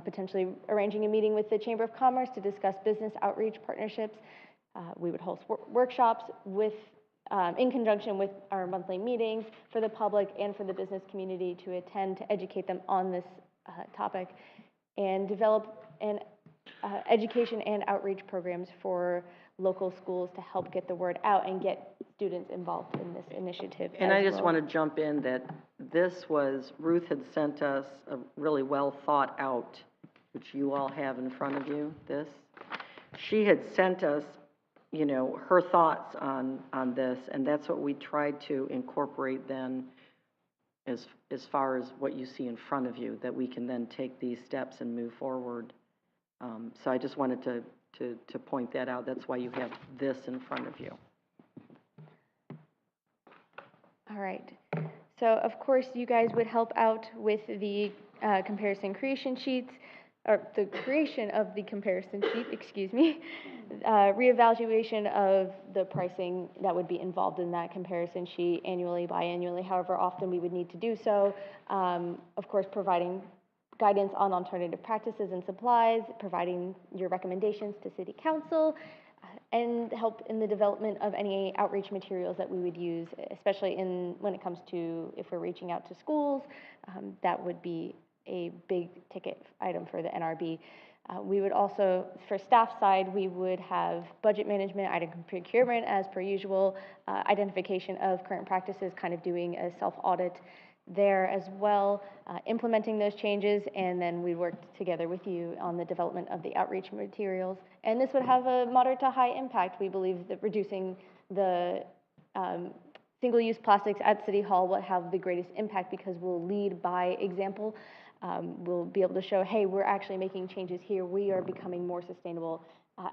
Potentially arranging a meeting with the Chamber of Commerce to discuss business outreach partnerships. We would host workshops with in conjunction with our monthly meetings for the public and for the business community to attend to educate them on this topic, and develop education and outreach programs for local schools to help get the word out and get students involved in this initiative. And I just well. want to jump in that this was, Ruth had sent us a really well thought out, which you all have in front of you, this. She had sent us, you know, her thoughts on this, and that's what we tried to incorporate then as far as what you see in front of you, that we can then take these steps and move forward. So I just wanted to point that out. That's why you have this in front of you. All right. So of course, you guys would help out with the comparison creation sheets, or the creation of the comparison sheet, excuse me, reevaluation of the pricing that would be involved in that comparison sheet annually, biannually, however often we would need to do so. Of course, providing guidance on alternative practices and supplies, providing your recommendations to City Council, and help in the development of any outreach materials that we would use, especially when it comes to, if we're reaching out to schools, that would be a big ticket item for the NRB. We would also, for staff side, we would have budget management, item procurement as per usual, identification of current practices, kind of doing a self-audit there as well, implementing those changes, and then we worked together with you on the development of the outreach materials. And this would have a moderate to high impact. We believe that reducing the single-use plastics at City Hall will have the greatest impact, because we'll lead by example. We'll be able to show, hey, we're actually making changes here. We are becoming more sustainable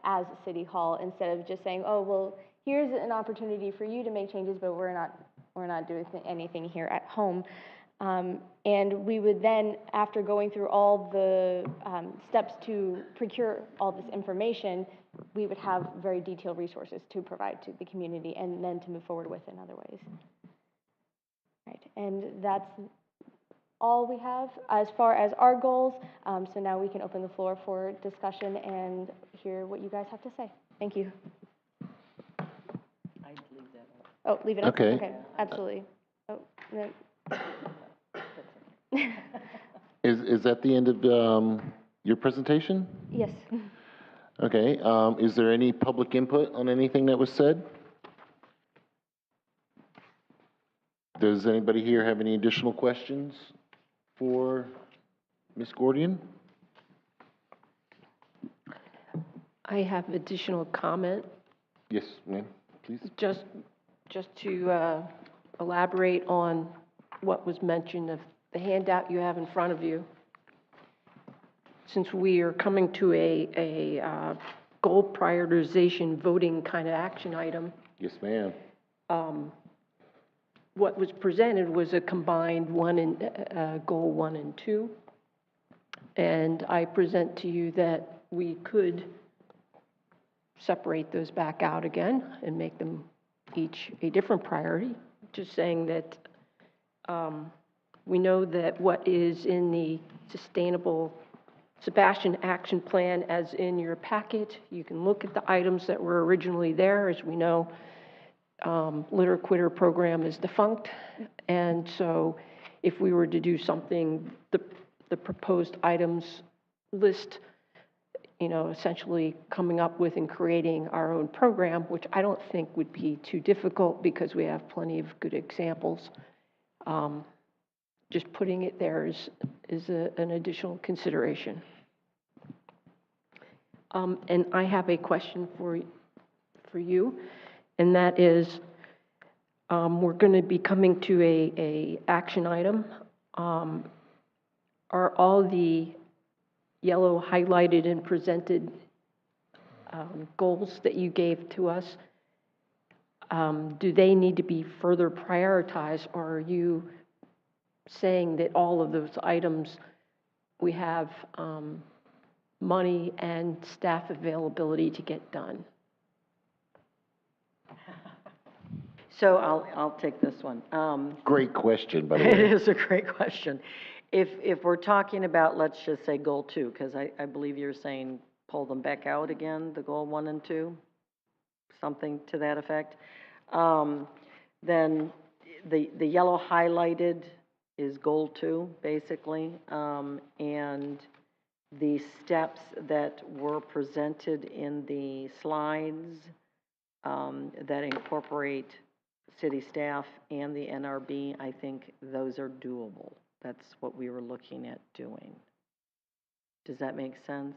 as City Hall, instead of just saying, oh, well, here's an opportunity for you to make changes, but we're not doing anything here at home. And we would then, after going through all the steps to procure all this information, we would have very detailed resources to provide to the community, and then to move forward with in other ways. Right, and that's all we have as far as our goals. So now we can open the floor for discussion and hear what you guys have to say. Thank you. I'd leave that up. Oh, leave it up? Okay. Okay, absolutely. Oh, no. Is that the end of your presentation? Yes. Okay, is there any public input on anything that was said? Does anybody here have any additional questions for Ms. Gordian? I have additional comment, Yes, ma'am, please. just to elaborate on what was mentioned of the handout you have in front of you. Since we are coming to a goal prioritization voting kind of action item, Yes, ma'am. what was presented was a combined goal 1 and 2. And I present to you that we could separate those back out again and make them each a different priority. Just saying that we know that what is in the Sustainable Sebastian Action Plan as in your packet, you can look at the items that were originally there. As we know, Litter Quitter program is defunct. And so if we were to do something, the proposed items list, essentially coming up with and creating our own program, which I don't think would be too difficult because we have plenty of good examples. Just putting it there is an additional consideration. And I have a question for you, and that is, we're going to be coming to a action item. Are all the yellow highlighted and presented goals that you gave to us, do they need to be further prioritized, or are you saying that all of those items we have money and staff availability to get done? So I'll take this one. Great question, by the way. It is a great question. If we're talking about, let's just say goal 2, because I believe you're saying pull them back out again, the goal 1 and 2, something to that effect. Then the yellow highlighted is goal 2, basically. And the steps that were presented in the slides that incorporate city staff and the NRB, I think those are doable. That's what we were looking at doing. Does that make sense?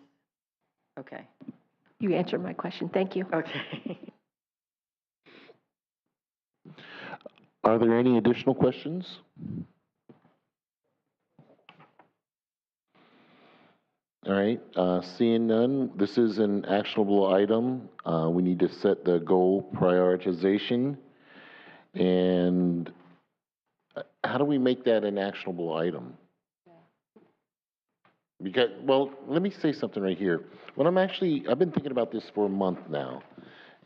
Okay. You answered my question. Thank you. Okay. Are there any additional questions? All right, seeing none, this is an actionable item. We need to set the goal prioritization. And how do we make that an actionable item? Because, well, let me say something right here. I've been thinking about this for a month now.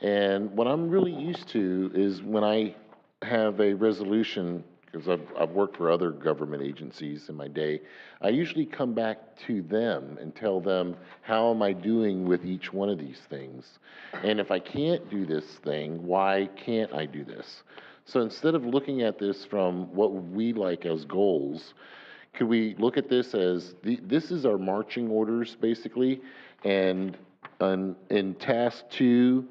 And what I'm really used to is when I have a resolution, because I've worked for other government agencies in my day, I usually come back to them and tell them, how am I doing with each one of these things? And if I can't do this thing, why can't I do this? So instead of looking at this from what we like as goals, could we look at this as, this is our marching orders, basically, and in task 2,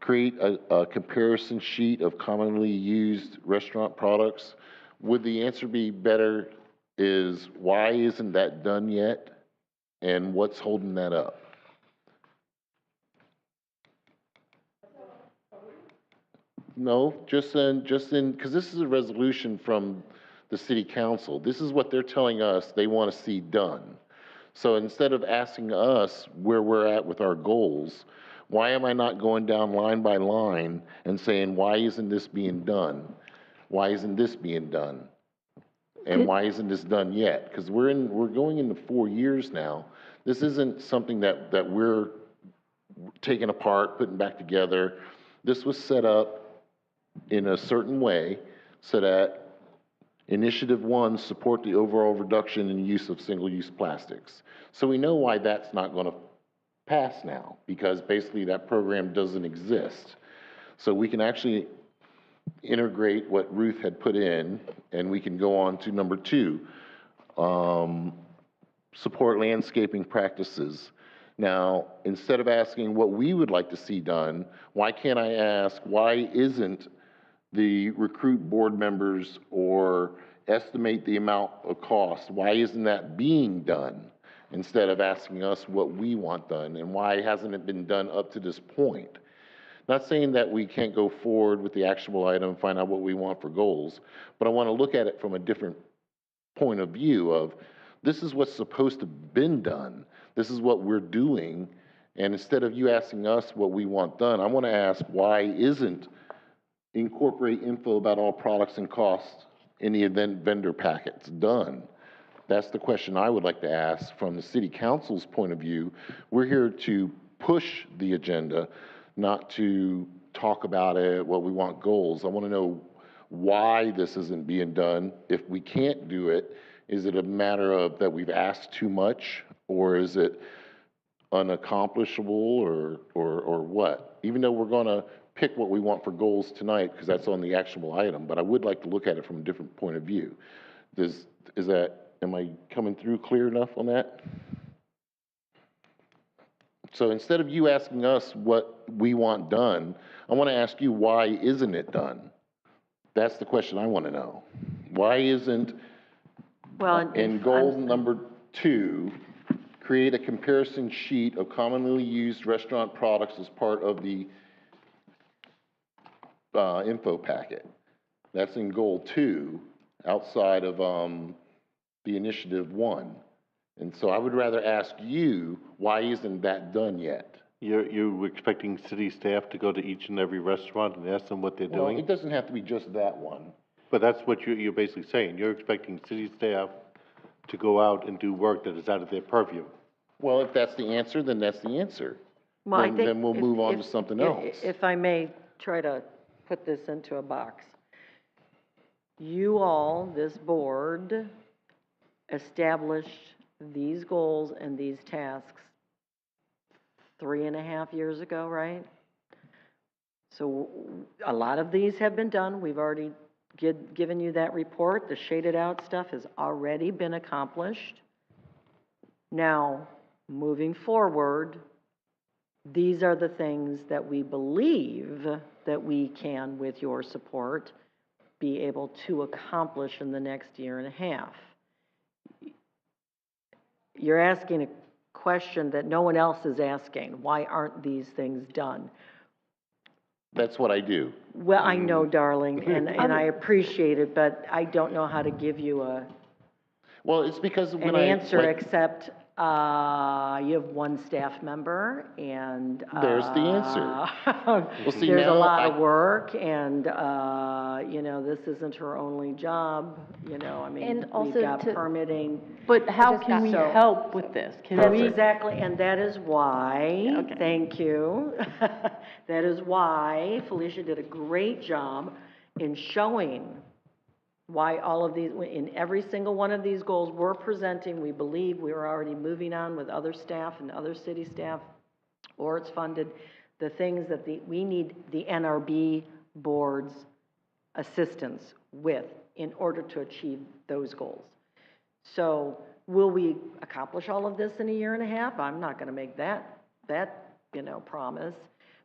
create a comparison sheet of commonly used restaurant products? Would the answer be better is, why isn't that done yet? And what's holding that up? No, just in, because this is a resolution from the city council. This is what they're telling us they want to see done. So instead of asking us where we're at with our goals, why am I not going down line by line and saying, why isn't this being done? Why isn't this being done? And why isn't this done yet? Because we're going into 4 years now. This isn't something that we're taking apart, putting back together. This was set up in a certain way so that Initiative 1, support the overall reduction in use of single-use plastics. So we know why that's not going to pass now, because basically that program doesn't exist. So we can actually integrate what Ruth had put in, and we can go on to number 2, support landscaping practices. Now, instead of asking what we would like to see done, why can't I ask, why isn't the recruit board members or estimate the amount of cost? Why isn't that being done instead of asking us what we want done? And why hasn't it been done up to this point? Not saying that we can't go forward with the actionable item and find out what we want for goals, but I want to look at it from a different point of view of this is what's supposed to have been done. This is what we're doing. And instead of you asking us what we want done, I want to ask why isn't incorporate info about all products and costs in the event vendor packets done? That's the question I would like to ask from the city council's point of view. We're here to push the agenda, not to talk about it, what we want goals. I want to know why this isn't being done. If we can't do it, is it a matter of that we've asked too much, or is it unaccomplishable, or what? Even though we're going to pick what we want for goals tonight, because that's on the actionable item, but I would like to look at it from a different point of view. Am I coming through clear enough on that? So instead of you asking us what we want done, I want to ask you, why isn't it done? That's the question I want to know. Why isn't, Well, in goal number 2, create a comparison sheet of commonly used restaurant products as part of the info packet? That's in goal 2, outside of the initiative 1. And so I would rather ask you, why isn't that done yet? You're expecting city staff to go to each and every restaurant and ask them what they're Well, doing? it doesn't have to be just that one. But that's what you're basically saying. You're expecting city staff to go out and do work that is out of their purview. Well, if that's the answer, then that's the answer. well, I Then- think. then we'll if- move on if- to something if- else. If I may try to put this into a box. You all, this board, established these goals and these tasks 3.5 years ago, right? So a lot of these have been done. We've already given you that report. The shaded out stuff has already been accomplished. Now, moving forward, these are the things that we believe that we can, with your support, be able to accomplish in the next 1.5 years. You're asking a question that no one else is asking. Why aren't these things done? That's what I do. Well, I know, darling, and I appreciate it, but I don't know how to give you Well, it's because an when I. answer like- except, you have one staff member, and, There's the answer. see, there's a now lot I- of work, and, you know, this isn't her only job, you know, I mean, And we've also got to- permitting. But how just can got- we So- help with this? Can That's we? exactly, and that is why, Okay. thank you. That is why Felicia did a great job in showing why all of these, in every single one of these goals we're presenting, we believe we are already moving on with other staff and other city staff, or it's funded, the things that we need the NRB board's assistance with in order to achieve those goals. So will we accomplish all of this in 1.5 years? I'm not going to make that promise,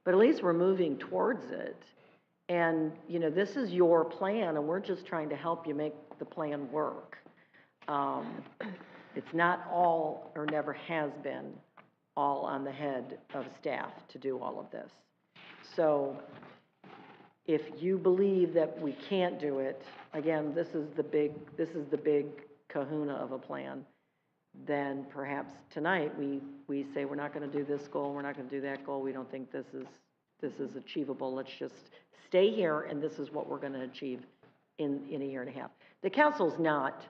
but at least we're moving towards it. And, you know, this is your plan, and we're just trying to help you make the plan work. It's not all, or never has been, all on the head of staff to do all of this. So if you believe that we can't do it, again, this is the big kahuna of a plan, then perhaps tonight we say we're not going to do this goal, we're not going to do that goal, we don't think this is achievable, let's just stay here, and this is what we're going to achieve in 1.5 years. The council's not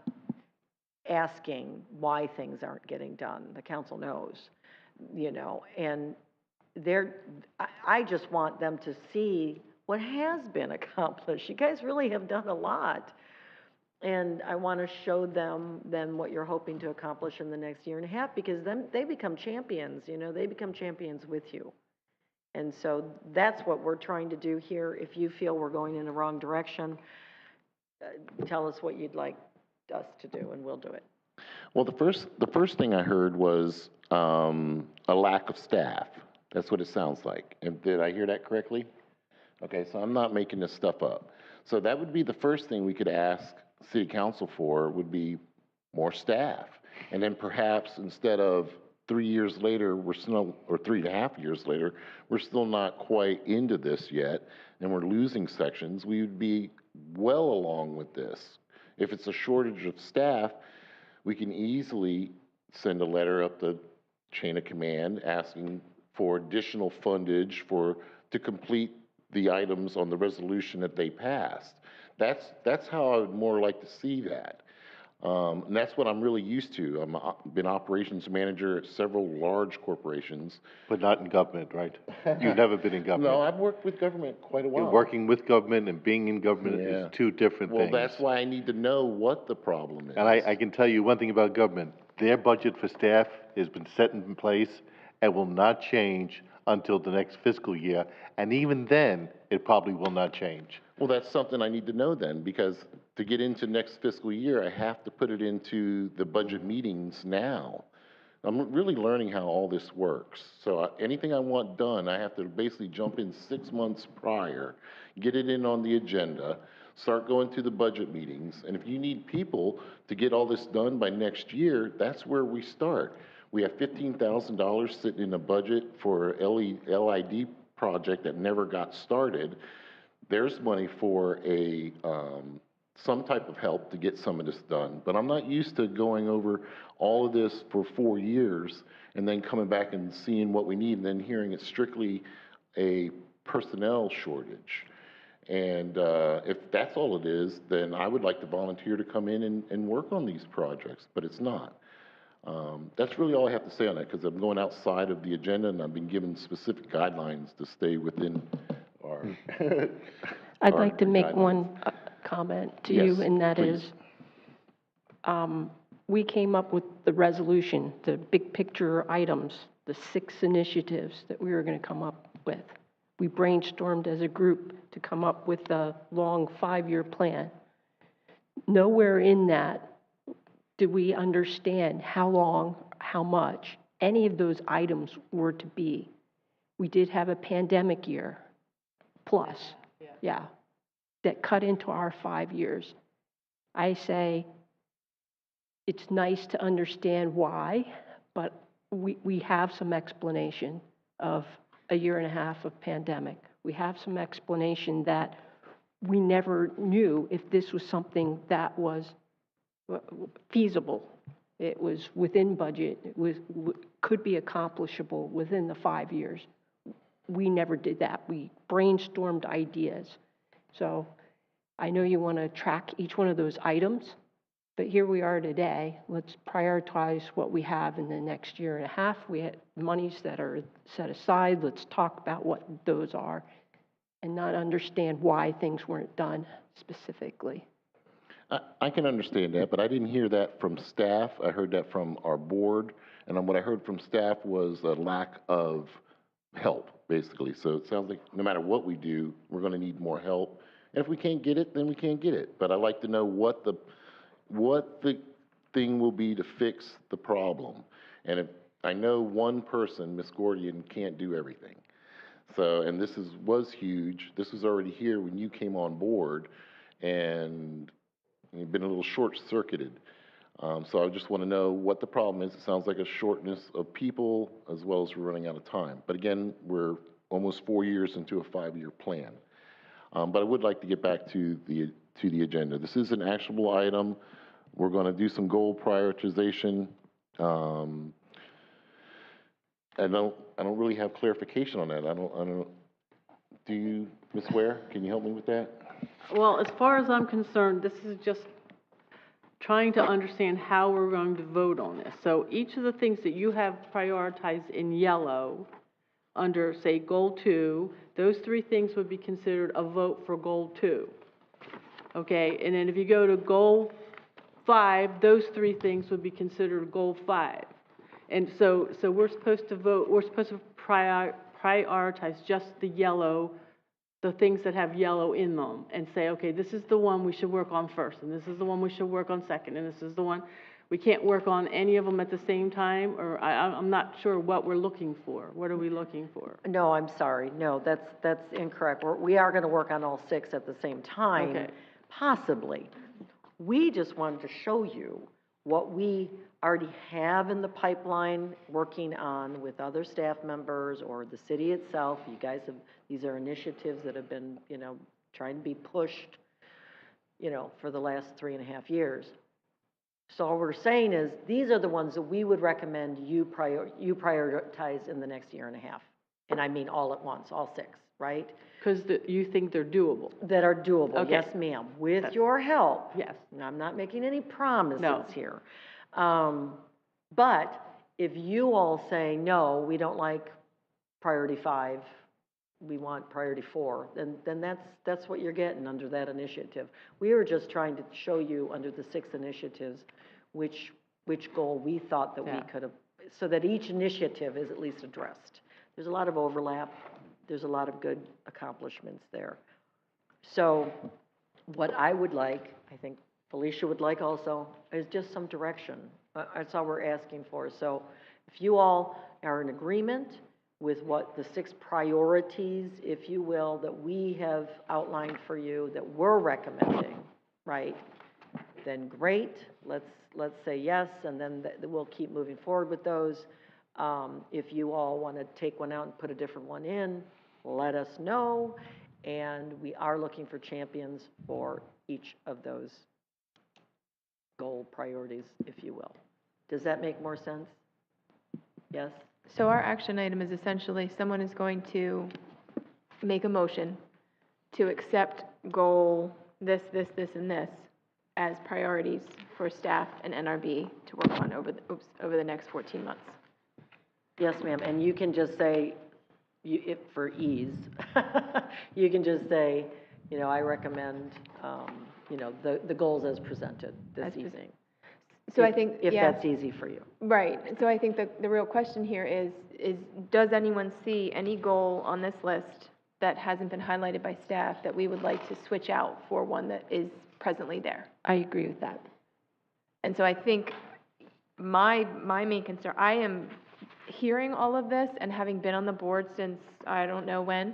asking why things aren't getting done. The council knows, you know, and I just want them to see what has been accomplished. You guys really have done a lot. And I want to show them then what you're hoping to accomplish in the next 1.5 years, because then they become champions, you know, they become champions with you. And so that's what we're trying to do here. If you feel we're going in the wrong direction, tell us what you'd like us to do, and we'll do it. Well, the first thing I heard was a lack of staff. That's what it sounds like. And did I hear that correctly? Okay, so I'm not making this stuff up. So that would be the first thing we could ask city council for, would be more staff. And then perhaps instead of 3 years later, we're still, or 3.5 years later, we're still not quite into this yet, and we're losing sections, we would be well along with this. If it's a shortage of staff, we can easily send a letter up the chain of command asking for additional fundage to complete the items on the resolution that they passed. That's how I would more like to see that. And that's what I'm really used to. I've been operations manager at several large corporations. But not in government, right? You've never been in government. No, I've worked with government quite a while. You're working with government and being in government Yeah. is two different Well, things. that's why I need to know what the problem is. And I can tell you one thing about government. Their budget for staff has been set in place and will not change until the next fiscal year. And even then, it probably will not change. Well, that's something I need to know then, because to get into next fiscal year, I have to put it into the budget meetings now. I'm really learning how all this works. So anything I want done, I have to basically jump in 6 months prior, get it in on the agenda, start going to the budget meetings. And if you need people to get all this done by next year, that's where we start. We have $15,000 sitting in a budget for LID project that never got started. There's money for some type of help to get some of this done. But I'm not used to going over all of this for 4 years and then coming back and seeing what we need and then hearing it's strictly a personnel shortage. And if that's all it is, then I would like to volunteer to come in and work on these projects, but it's not. That's really all I have to say on that, because I'm going outside of the agenda and I've been given specific guidelines to stay within our. I'd our like to make guidelines. one comment to you, Yes, and that please. is, we came up with the resolution, the big picture items, the 6 initiatives that we were going to come up with. We brainstormed as a group to come up with a long 5-year plan. Nowhere in that did we understand how long, how much any of those items were to be. We did have a pandemic year, plus, yeah, that cut into our 5 years. I say it's nice to understand why, but we have some explanation of a 1.5 years of pandemic. We have some explanation that we never knew if this was something that was feasible. It was within budget. It was could be accomplishable within the 5 years. We never did that. We brainstormed ideas. So I know you want to track each one of those items, but here we are today. Let's prioritize what we have in the next 1.5 years. We have monies that are set aside. Let's talk about what those are and not understand why things weren't done specifically. I can understand that, but I didn't hear that from staff. I heard that from our board, and what I heard from staff was a lack of help, basically. So it sounds like no matter what we do, we're going to need more help. And if we can't get it, then we can't get it. But I'd like to know what the thing will be to fix the problem. And if I know one person, Ms. Gordian, can't do everything. So, and this was huge. This was already here when you came on board, and you've been a little short-circuited. So I just want to know what the problem is. It sounds like a shortness of people as well as we're running out of time. But again, we're almost 4 years into a 5-year plan. But I would like to get back to the agenda. This is an actionable item. We're going to do some goal prioritization. I don't really have clarification on that. I don't. Do you, Ms. Ware? Can you help me with that? Well, as far as I'm concerned, this is just trying to understand how we're going to vote on this. So each of the things that you have prioritized in yellow under, say, Goal 2, those 3 things would be considered a vote for Goal 2. Okay, and then if you go to Goal 5, those 3 things would be considered Goal 5. And so we're supposed to vote, we're supposed to prioritize just the yellow, the things that have yellow in them, and say, okay, this is the one we should work on first, and this is the one we should work on second, and this is the one we can't work on any of them at the same time? Or I'm not sure what we're looking for. What are we looking for? No, I'm sorry, no, that's incorrect. We are gonna work on all 6 at the same time. Okay. Possibly. We just wanted to show you what we already have in the pipeline, working on with other staff members or the city itself. You guys have, these are initiatives that have been, trying to be pushed, for the last 3.5 years. So all we're saying is, these are the ones that we would recommend you prioritize in the next 1.5 years. And I mean all at once, all 6, right? Because you think they're doable? That are doable, Okay. yes, ma'am, with That's- your help. Yes. And I'm not making any promises No. here. But if you all say, no, we don't like priority 5, we want priority 4, then that's what you're getting under that initiative. We were just trying to show you under the 6 initiatives, which goal we thought that we Yeah. could have, so that each initiative is at least addressed. There's a lot of overlap, there's a lot of good accomplishments there. So what I would like, I think Felicia would like also, is just some direction. That's all we're asking for. So if you all are in agreement with what the 6 priorities, if you will, that we have outlined for you, that we're recommending, right? Then great, let's say yes, and then we'll keep moving forward with those. If you all want to take one out and put a different one in, let us know. And we are looking for champions for each of those goal priorities, if you will. Does that make more sense? Yes? So our action item is essentially, someone is going to make a motion to accept goal this, and this as priorities for staff and NRB to work on over the next 14 months. Yes, ma'am, and you can just say, for ease, you can just say, I recommend, the goals as presented this evening. So I think, If yeah. that's easy for you. Right, so I think the real question here is, does anyone see any goal on this list that hasn't been highlighted by staff that we would like to switch out for one that is presently there? I agree with that. And so I think my main concern, I am hearing all of this and having been on the board since I don't know when,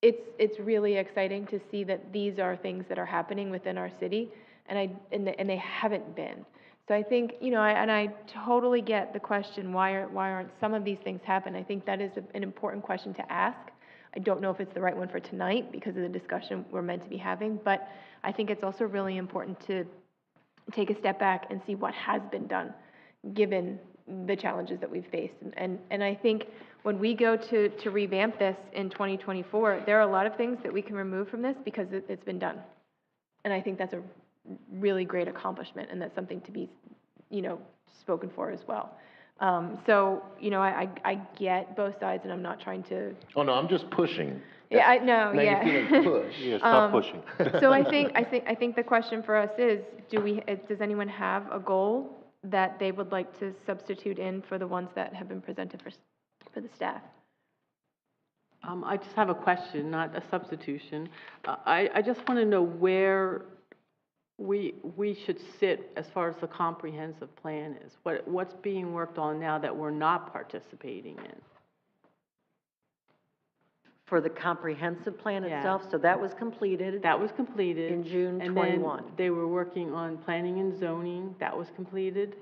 it's really exciting to see that these are things that are happening within our city, and they haven't been. So I think, I totally get the question, why aren't some of these things happen? I think that is an important question to ask. I don't know if it's the right one for tonight because of the discussion we're meant to be having, but I think it's also really important to take a step back and see what has been done, given the challenges that we've faced. And I think when we go to revamp this in 2024, there are a lot of things that we can remove from this because it's been done. And I think that's a really great accomplishment, and that's something to be, spoken for as well. So, I get both sides, and I'm not trying to. Oh, no, I'm just pushing. Yeah, I know, Now yeah. you're feeling pushed. Yeah, stop pushing. So I think the question for us is, does anyone have a goal that they would like to substitute in for the ones that have been presented for the staff? I just have a question, not a substitution. I just want to know where we should sit as far as the comprehensive plan is. What's being worked on now that we're not participating in? For the comprehensive plan Yeah. itself, so that was completed. That was completed. In June And 21. then they were working on planning and zoning. That was completed.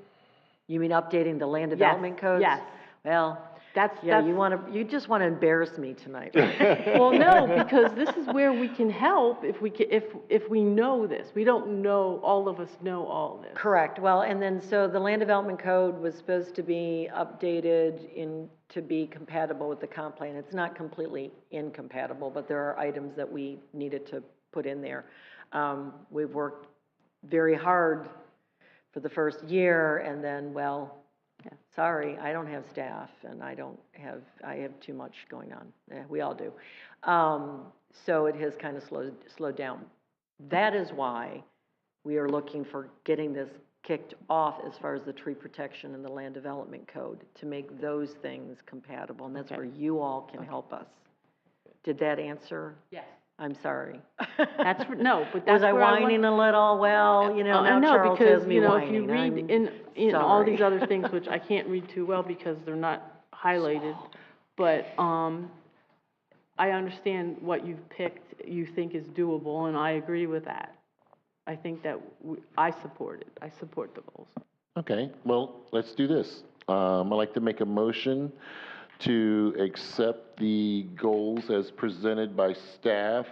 You mean updating the land development codes? Yes. Well, That's you just want to embarrass me tonight, right? Well, no, because this is where we can help if we know this. We don't know, all of us know all this. Correct. Well, and then, so the land development code was supposed to be updated to be compatible with the comp plan. It's not completely incompatible, but there are items that we needed to put in there. We've worked very hard for the first year, and then, well, sorry, I don't have staff, and I have too much going on. We all do. So it has kind of slowed down. That is why we are looking for getting this kicked off as far as the tree protection and the land development code, to make those things compatible, and that's where you all can help us. Did that answer? Yes. I'm sorry. That's, no, but Was that's I where I whining a little? Well, you know, now no, Charles because, has me you know, if you whining. read I'm in all these sorry. other things, which I can't read too well because they're not highlighted, but, I understand what you've picked, you think is doable, and I agree with that. I think that I support it. I support the goals. Okay, well, let's do this. I'd like to make a motion to accept the goals as presented by staff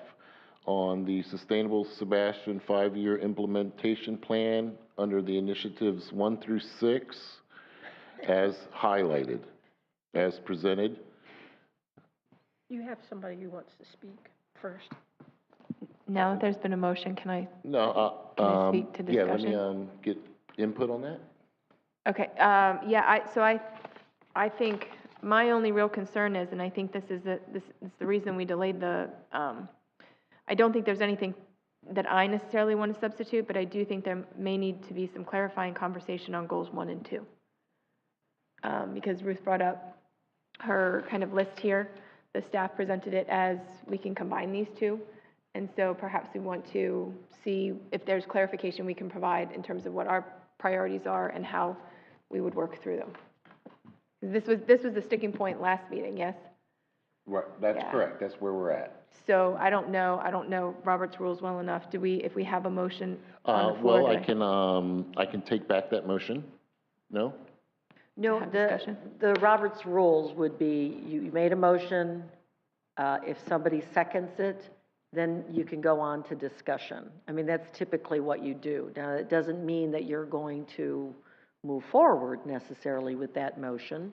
on the Sustainable Sebastian 5-year implementation plan under the initiatives 1 through 6 as highlighted, as presented. You have somebody who wants to speak first. Now that there's been a motion, can I, No, Can I speak to yeah, let me, discussion? get input on that. okay, yeah, I think my only real concern is, and I think this is the reason we delayed I don't think there's anything that I necessarily want to substitute, but I do think there may need to be some clarifying conversation on goals 1 and 2. Because Ruth brought up her kind of list here, the staff presented it as we can combine these two. And so perhaps we want to see if there's clarification we can provide in terms of what our priorities are and how we would work through them. This was the sticking point last meeting, yes? Right, that's Yeah. correct, that's where we're at. So I don't know Robert's rules well enough. If we have a motion on the floor? Well, do I can take back that motion. No? No, have the, discussion? the Robert's rules would be, you made a motion, if somebody seconds it, then you can go on to discussion. I mean, that's typically what you do. Now, it doesn't mean that you're going to move forward necessarily with that motion.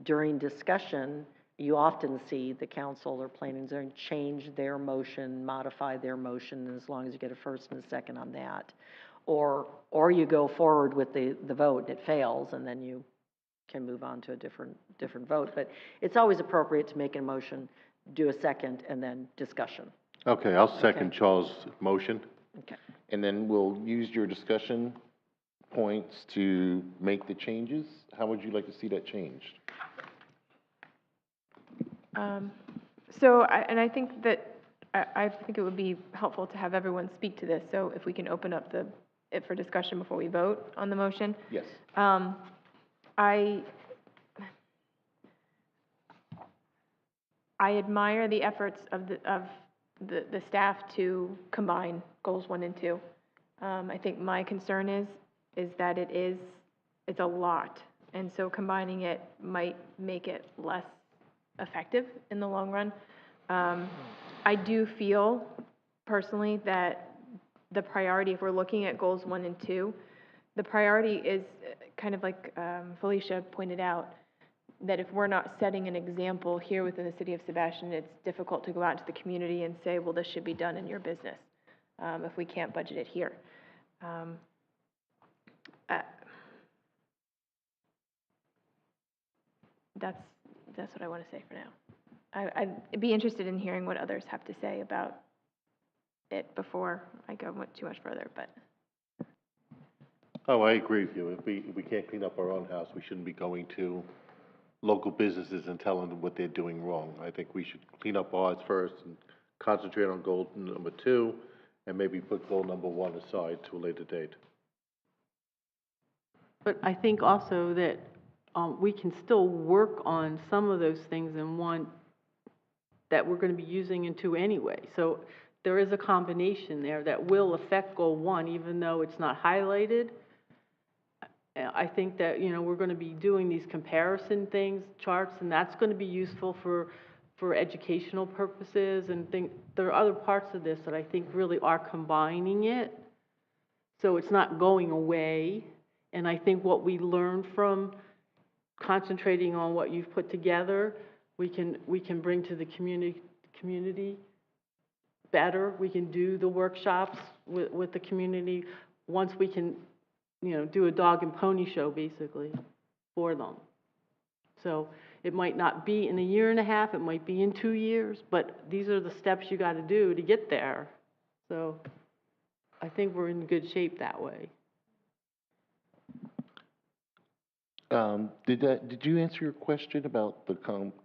During discussion, you often see the council or planning zone change their motion, modify their motion, as long as you get a first and a second on that. Or you go forward with the vote and it fails, and then you can move on to a different vote. But it's always appropriate to make a motion, do a second, and then discussion. Okay, I'll second Okay. Charles' motion. Okay. And then we'll use your discussion points to make the changes. How would you like to see that changed? I think that, I think it would be helpful to have everyone speak to this, so if we can open up it for discussion before we vote on the motion. Yes. I admire the efforts of the staff to combine goals 1 and 2. I think my concern is that it's a lot, and so combining it might make it less effective in the long run. I do feel personally that the priority, if we're looking at goals 1 and 2, the priority is kind of like Felicia pointed out, that if we're not setting an example here within the city of Sebastian, it's difficult to go out into the community and say, well, this should be done in your business, if we can't budget it here. That's what I want to say for now. I'd be interested in hearing what others have to say about it before I go too much further, but. Oh, I agree with you. If we can't clean up our own house, we shouldn't be going to local businesses and telling them what they're doing wrong. I think we should clean up ours first and concentrate on goal number 2, and maybe put goal number 1 aside to a later date. But I think also that we can still work on some of those things in 1 that we're going to be using in 2 anyway. So there is a combination there that will affect goal 1, even though it's not highlighted. I think that, we're going to be doing these comparison things, charts, and that's going to be useful for educational purposes, and there are other parts of this that I think really are combining it. So it's not going away. And I think what we learn from concentrating on what you've put together, we can bring to the community better. We can do the workshops with the community once we can, do a dog and pony show basically for them. So it might not be in a year and a half, it might be in 2 years, but these are the steps you got to do to get there. So I think we're in good shape that way. Did you answer your question about the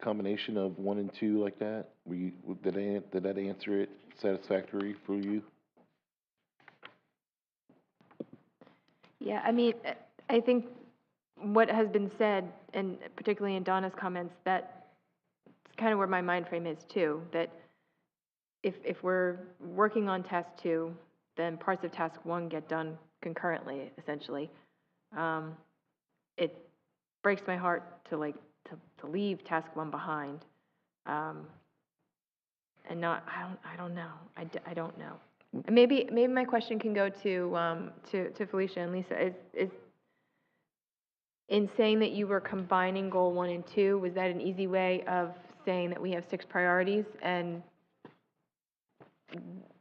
combination of 1 and 2 like that? Did that answer it satisfactory for you? Yeah, I mean, I think what has been said, and particularly in Donna's comments, that it's kind of where my mind frame is too, that if we're working on task 2, then parts of task 1 get done concurrently, essentially. It breaks my heart to leave task 1 behind, and not, I don't know, I don't know. And maybe my question can go to Felicia and Lisa, is in saying that you were combining goal 1 and 2, was that an easy way of saying that we have 6 priorities and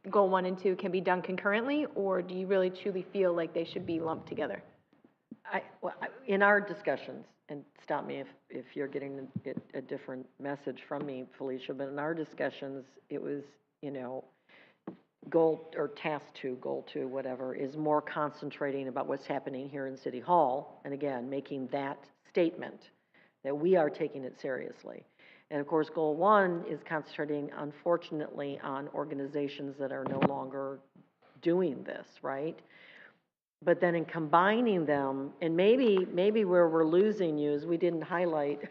goal 1 and 2 can be done concurrently, or do you really truly feel like they should be lumped together? In our discussions, and stop me if you're getting a different message from me, Felicia, but in our discussions, it was, goal, or task 2, goal 2, whatever, is more concentrating about what's happening here in City Hall, and again, making that statement that we are taking it seriously. And of course, goal 1 is concentrating, unfortunately, on organizations that are no longer doing this, right? But then in combining them, and maybe where we're losing you is we didn't highlight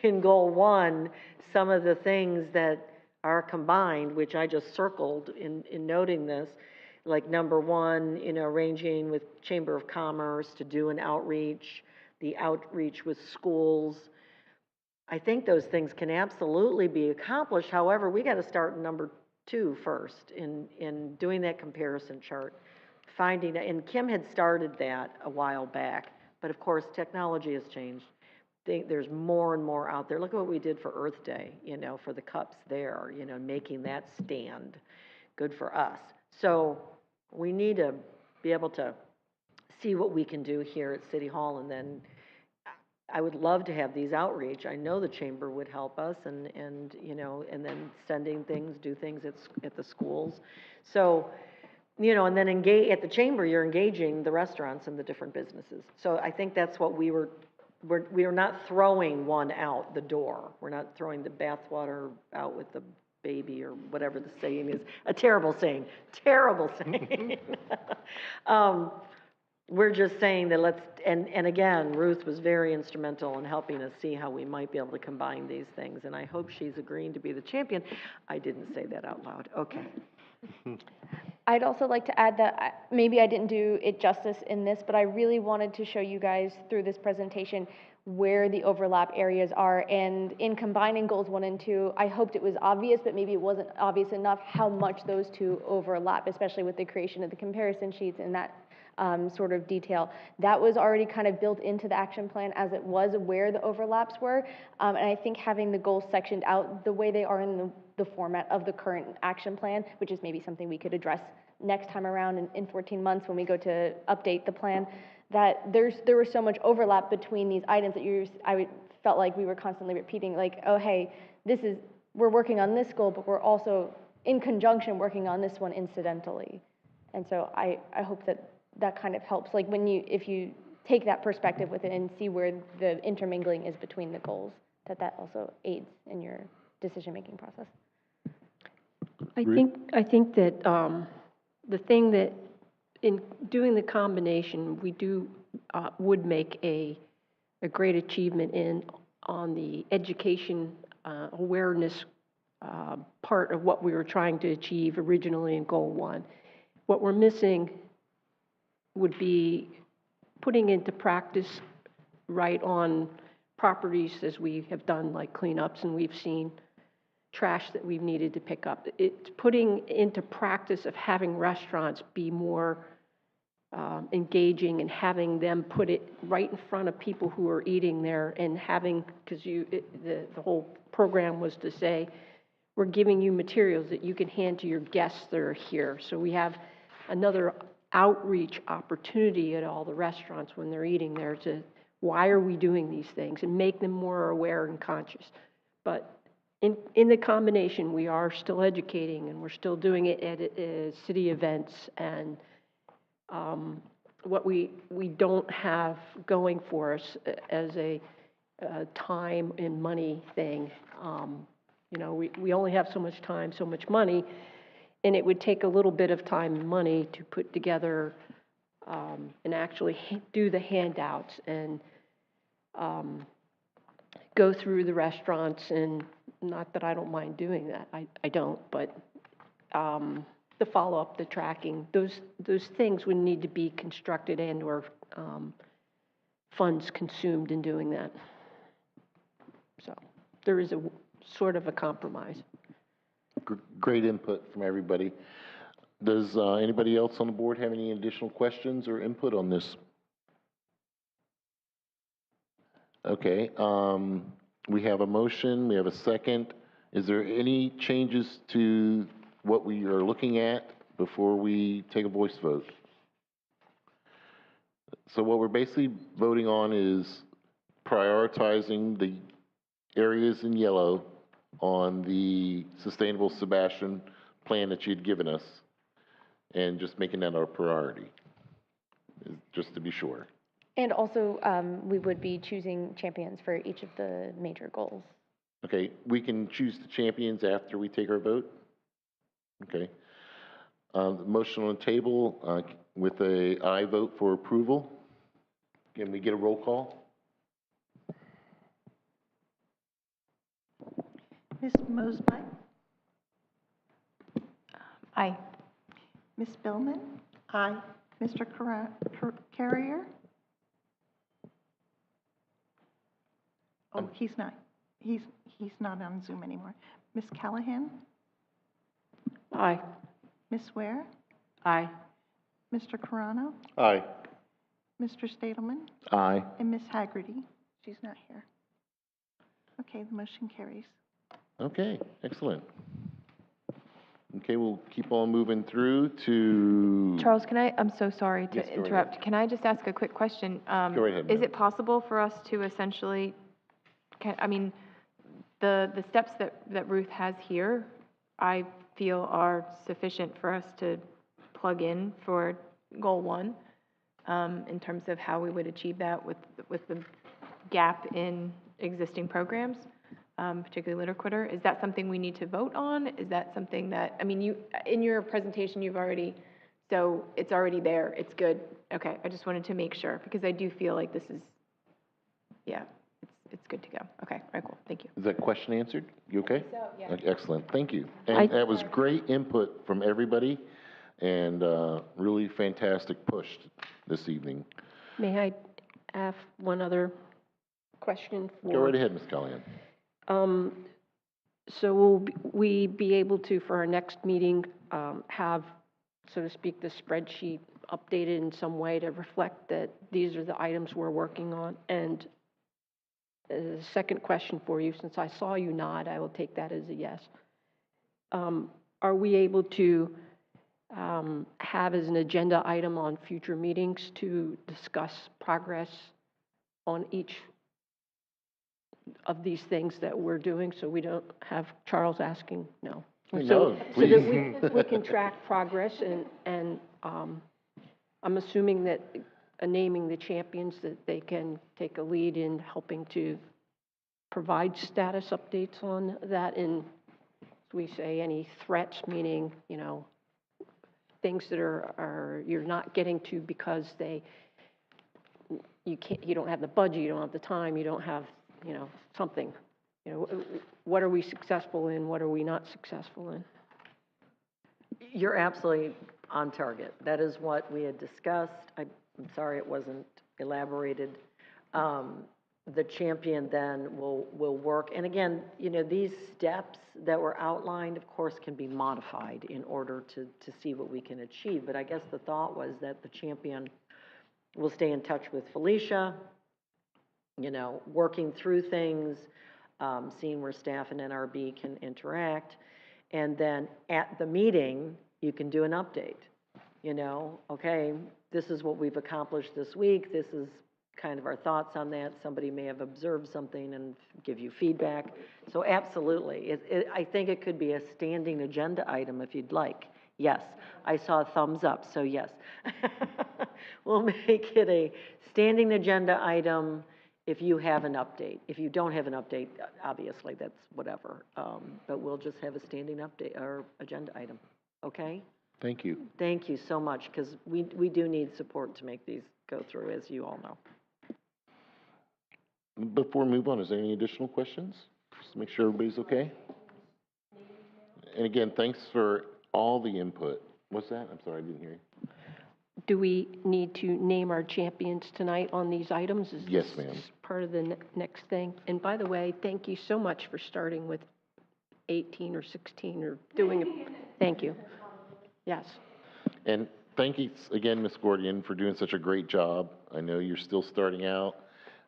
in goal 1 some of the things that are combined, which I just circled in noting this, like number 1, arranging with Chamber of Commerce to do an outreach, the outreach with schools. I think those things can absolutely be accomplished. However, we got to start in number 2 first in doing that comparison chart. Finding, and Kim had started that a while back, but of course, technology has changed. There's more and more out there. Look at what we did for Earth Day, for the cups there, making that stand. Good for us. So we need to be able to see what we can do here at City Hall, and then I would love to have these outreach. I know the chamber would help us, and then sending things, do things at the schools. So, and then engage at the chamber, you're engaging the restaurants and the different businesses. So I think that's what we are not throwing one out the door. We're not throwing the bathwater out with the baby, or whatever the saying is. A terrible saying. Terrible saying. We're just saying that and again, Ruth was very instrumental in helping us see how we might be able to combine these things, and I hope she's agreeing to be the champion. I didn't say that out loud. Okay. I'd also like to add that maybe I didn't do it justice in this, but I really wanted to show you guys through this presentation where the overlap areas are. And in combining goals 1 and 2, I hoped it was obvious, but maybe it wasn't obvious enough how much those two overlap, especially with the creation of the comparison sheets and that sort of detail. That was already kind of built into the action plan as it was where the overlaps were. And I think having the goals sectioned out the way they are in the format of the current action plan, which is maybe something we could address next time around in 14 months when we go to update the plan, that there was so much overlap between these items that I felt like we were constantly repeating, like, oh, hey, we're working on this goal, but we're also in conjunction working on this one incidentally. And so I hope that kind of helps, like if you take that perspective with it and see where the intermingling is between the goals, that also aids in your decision-making process. I think that the thing that in doing the combination, we would make a great achievement on the education awareness part of what we were trying to achieve originally in goal 1. What we're missing would be putting into practice right on properties as we have done, like cleanups, and we've seen trash that we've needed to pick up. It's putting into practice of having restaurants be more engaging and having them put it right in front of people who are eating there, and having, because the whole program was to say, we're giving you materials that you can hand to your guests that are here. So we have another outreach opportunity at all the restaurants when they're eating there to, why are we doing these things, and make them more aware and conscious. But in the combination, we are still educating, and we're still doing it at city events, and what we don't have going for us as a time and money thing. You know, we only have so much time, so much money, and it would take a little bit of time and money to put together and actually do the handouts and go through the restaurants, and not that I don't mind doing that, I don't, but the follow-up, the tracking, those things would need to be constructed and/or funds consumed in doing that. So there is a sort of a compromise. Great input from everybody. Does anybody else on the board have any additional questions or input on this? Okay, we have a motion, we have a second. Is there any changes to what we are looking at before we take a voice vote? So what we're basically voting on is prioritizing the areas in yellow on the Sustainable Sebastian plan that you'd given us, and just making that our priority, just to be sure. And also, we would be choosing champions for each of the major goals. Okay, we can choose the champions after we take our vote? Okay. Motion on the table with a aye vote for approval. Can we get a roll call? Ms. Mosby? Aye. Ms. Billman? Aye. Mr. Carrier? Oh, he's not on Zoom anymore. Ms. Callahan? Aye. Ms. Ware? Aye. Mr. Carano? Aye. Mr. Stadelman? Aye. And Ms. Haggerty? She's not here. Okay, the motion carries. Okay, excellent. Okay, we'll keep on moving through to... Charles, I'm so sorry Yes, to go interrupt. ahead. Can I just ask a quick question? Go right ahead, Is ma'am. it possible for us to essentially, the steps that Ruth has here, I feel are sufficient for us to plug in for goal 1, in terms of how we would achieve that with the gap in existing programs, particularly Litter Quitter. Is that something we need to vote on? Is that something that, in your presentation, so it's already there, it's good. Okay, I just wanted to make sure, because I do feel like this is, it's good to go. Okay, all right, cool, thank you. Is that question answered? You okay? So, yeah. Okay, excellent, thank you. And that was great input from everybody, and really fantastic push this evening. May I ask one other question for? Go right ahead, Ms. Callahan. So will we be able to, for our next meeting, have, so to speak, the spreadsheet updated in some way to reflect that these are the items we're working on? And the second question for you, since I saw you nod, I will take that as a yes. Are we able to have as an agenda item on future meetings to discuss progress on each of these things that we're doing, so we don't have Charles asking? No. No, So that we can track progress, and I'm assuming that naming the champions, that they can take a lead in helping to provide status updates on that, and we say any threats, meaning, things that are you're not getting to because you don't have the budget, you don't have the time, you don't have, something. What are we successful in, what are we not successful in? You're absolutely on target. That is what we had discussed. I'm sorry it wasn't elaborated. The champion then will work. And again, these steps that were outlined, of course, can be modified in order to see what we can achieve. But I guess the thought was that the champion will stay in touch with Felicia, working through things, seeing where staff and NRB can interact. And then at the meeting, you can do an update. Okay, this is what we've accomplished this week. This is kind of our thoughts on that. Somebody may have observed something and give you feedback. So absolutely. I think it could be a standing agenda item if you'd like. Yes, I saw a thumbs up, so yes. We'll make it a standing agenda item if you have an update. If you don't have an update, obviously, that's whatever. But we'll just have a standing update, or agenda item, okay? Thank you. Thank you so much, because we do need support to make these go through, as you all know. Before we move on, is there any additional questions? Just to make sure everybody's okay. And again, thanks for all the input. What's that? I'm sorry, I didn't hear you. Do we need to name our champions tonight on these items? Is Yes, this ma'am. part of the next thing? And by the way, thank you so much for starting with 18 or 16 or doing it. Thank you. Yes. And thank you again, Ms. Gordian, for doing such a great job. I know you're still starting out,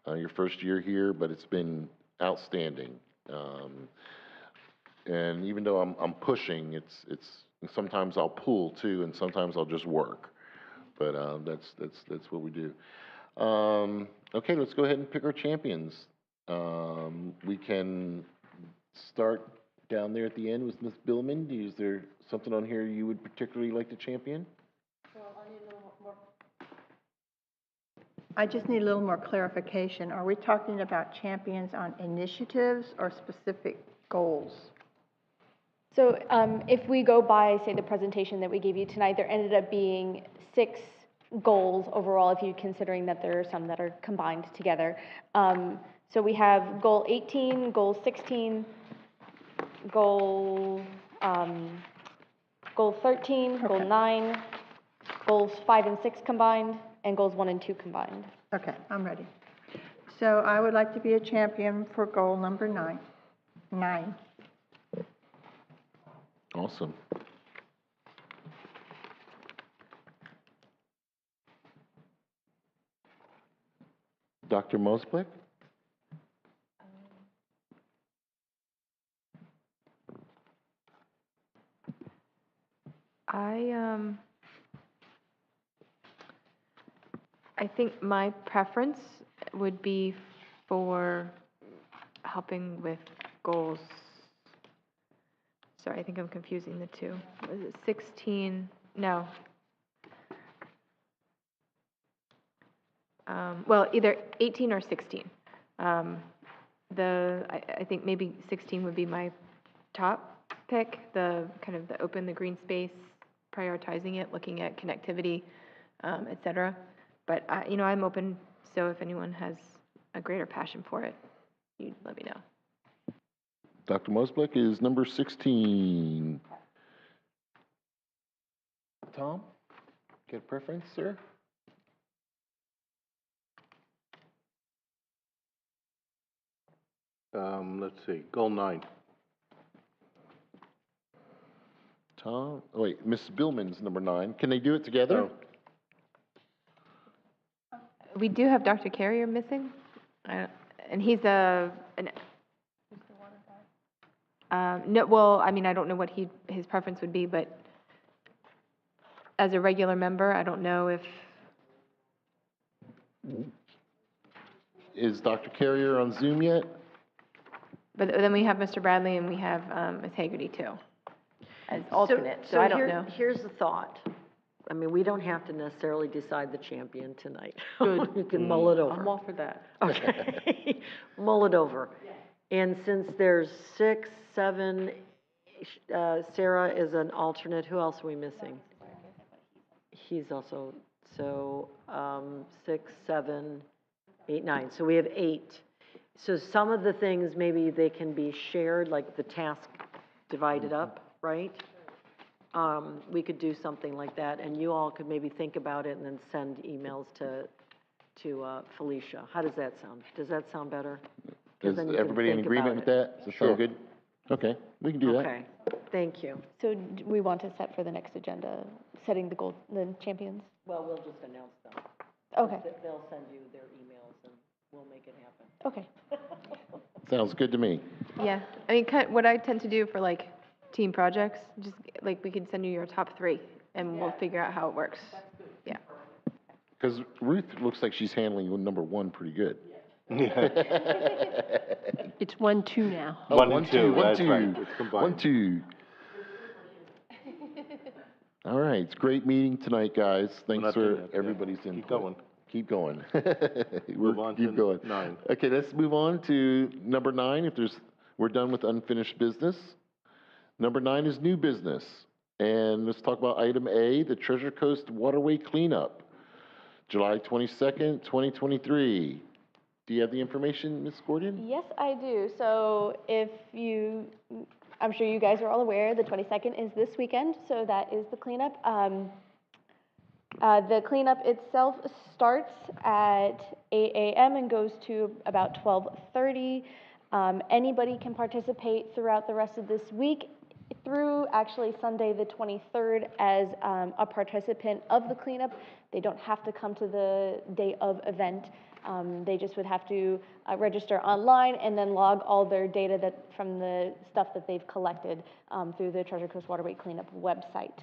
your first year here, but it's been outstanding. And even though I'm pushing, it's sometimes I'll pull too, and sometimes I'll just work. But that's what we do. Okay, let's go ahead and pick our champions. We can start down there at the end with Ms. Billman. Is there something on here you would particularly like to champion? I just need a little more clarification. Are we talking about champions on initiatives or specific goals? So if we go by, say, the presentation that we gave you tonight, there ended up being 6 goals overall, if you're considering that there are some that are combined together. So we have goal 18, goal 16, goal 13, goal 9, goals 5 and 6 combined, and goals 1 and 2 combined. Okay, I'm ready. So I would like to be a champion for goal number 9. 9. Awesome. Dr. Mosblick? I think my preference would be for helping with goals. Sorry, I think I'm confusing the two. Was it 16? No. Well, either 18 or 16. I think maybe 16 would be my top pick, the kind of the open, the green space, prioritizing it, looking at connectivity, et cetera. But, I'm open, so if anyone has a greater passion for it, you let me know. Dr. Mosblick is number 16. Tom, get a preference, sir? Let's see, goal 9. Tom, oh wait, Ms. Billman's number 9. Can they do it together? Oh. We do have Dr. Carrier missing, and he's no, well, I mean, I don't know what his preference would be, but as a regular member, I don't know if. Is Dr. Carrier on Zoom yet? But then we have Mr. Bradley and we have Ms. Haggerty too, as alternate, so I don't know. Here's the thought. I mean, we don't have to necessarily decide the champion tonight. Good. You can mull it over. I'm all for that. Okay. Mull it over. And since there's 6, 7, Sarah is an alternate, who else are we missing? He's also, so 6, 7, 8, 9. So we have 8. So some of the things, maybe they can be shared, like the task divided up, right? We could do something like that, and you all could maybe think about it and then send emails to Felicia. How does that sound? Does that sound better? 'Cause Is then you can everybody in think agreement about with that? Does that sound good? Okay, we can do that. Okay, thank you. So do we want to set for the next agenda, setting the champions? Well, we'll just announce them. Okay, They'll send you their emails and we'll make it happen. okay. Sounds good to me. Yeah, I mean, what I tend to do for like team projects, just like we could send you your top 3 and we'll figure out how it works. Yeah. Because Ruth looks like she's handling number 1 pretty good. It's 1-2 now. Oh, 1 and 2, one, that's two. right, it's combined. 1, 2. All right, it's a great meeting tonight, guys. Thanks not done for yet, yeah. everybody's input. Keep going. Keep going. Move on Keep to going. 9. Okay, let's move on to number 9. We're done with unfinished business. Number 9 is new business. And let's talk about item A, the Treasure Coast Waterway Cleanup, July 22nd, 2023. Do you have the information, Ms. Gordon? Yes, I do. So I'm sure you guys are all aware, the 22nd is this weekend, so that is the cleanup. The cleanup itself starts at 8 a.m. and goes to about 12:30. Anybody can participate throughout the rest of this week through actually Sunday the 23rd as a participant of the cleanup. They don't have to come to the day of event. They just would have to register online and then log all their data from the stuff that they've collected through the Treasure Coast Waterway Cleanup website.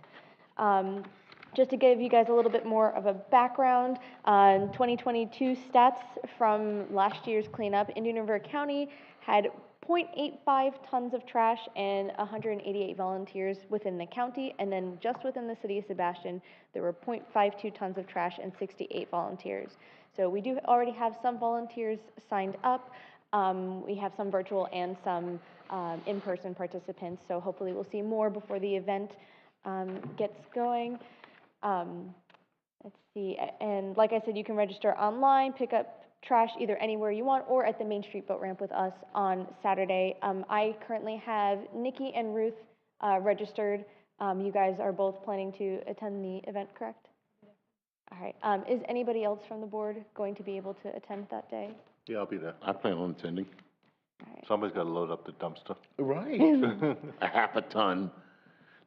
Just to give you guys a little bit more of a background, 2022 stats from last year's cleanup, Indian River County had 0.85 tons of trash and 188 volunteers within the county, and then just within the city of Sebastian, there were 0.52 tons of trash and 68 volunteers. So we do already have some volunteers signed up. We have some virtual and some in-person participants, so hopefully we'll see more before the event gets going. Let's see, and like I said, you can register online, pick up trash either anywhere you want or at the Main Street Boat Ramp with us on Saturday. I currently have Nikki and Ruth registered. You guys are both planning to attend the event, correct? All right. Is anybody else from the board going to be able to attend that day? Yeah, I'll be there. I plan on attending. All right. Somebody's got to load up the dumpster. Right. A half a ton.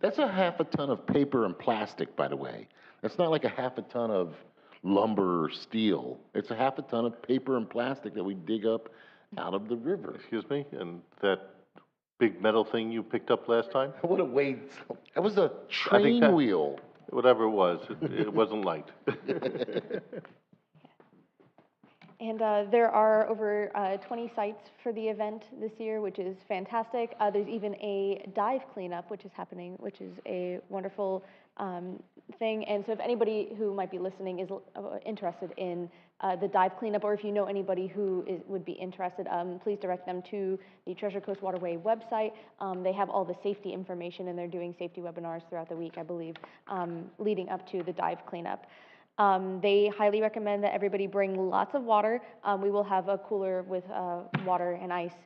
That's a half a ton of paper and plastic, by the way. That's not like a half a ton of lumber or steel. It's a half a ton of paper and plastic that we dig up out of the river. Excuse me? And that big metal thing you picked up last time? What a weight. That was a I think train that- wheel. Whatever it was, it wasn't light. And there are over 20 sites for the event this year, which is fantastic. There's even a dive cleanup, which is happening, which is a wonderful thing. And so if anybody who might be listening is interested in the dive cleanup, or if you know anybody who would be interested, please direct them to the Treasure Coast Waterway website. They have all the safety information, and they're doing safety webinars throughout the week, I believe, leading up to the dive cleanup. They highly recommend that everybody bring lots of water. We will have a cooler with water and ice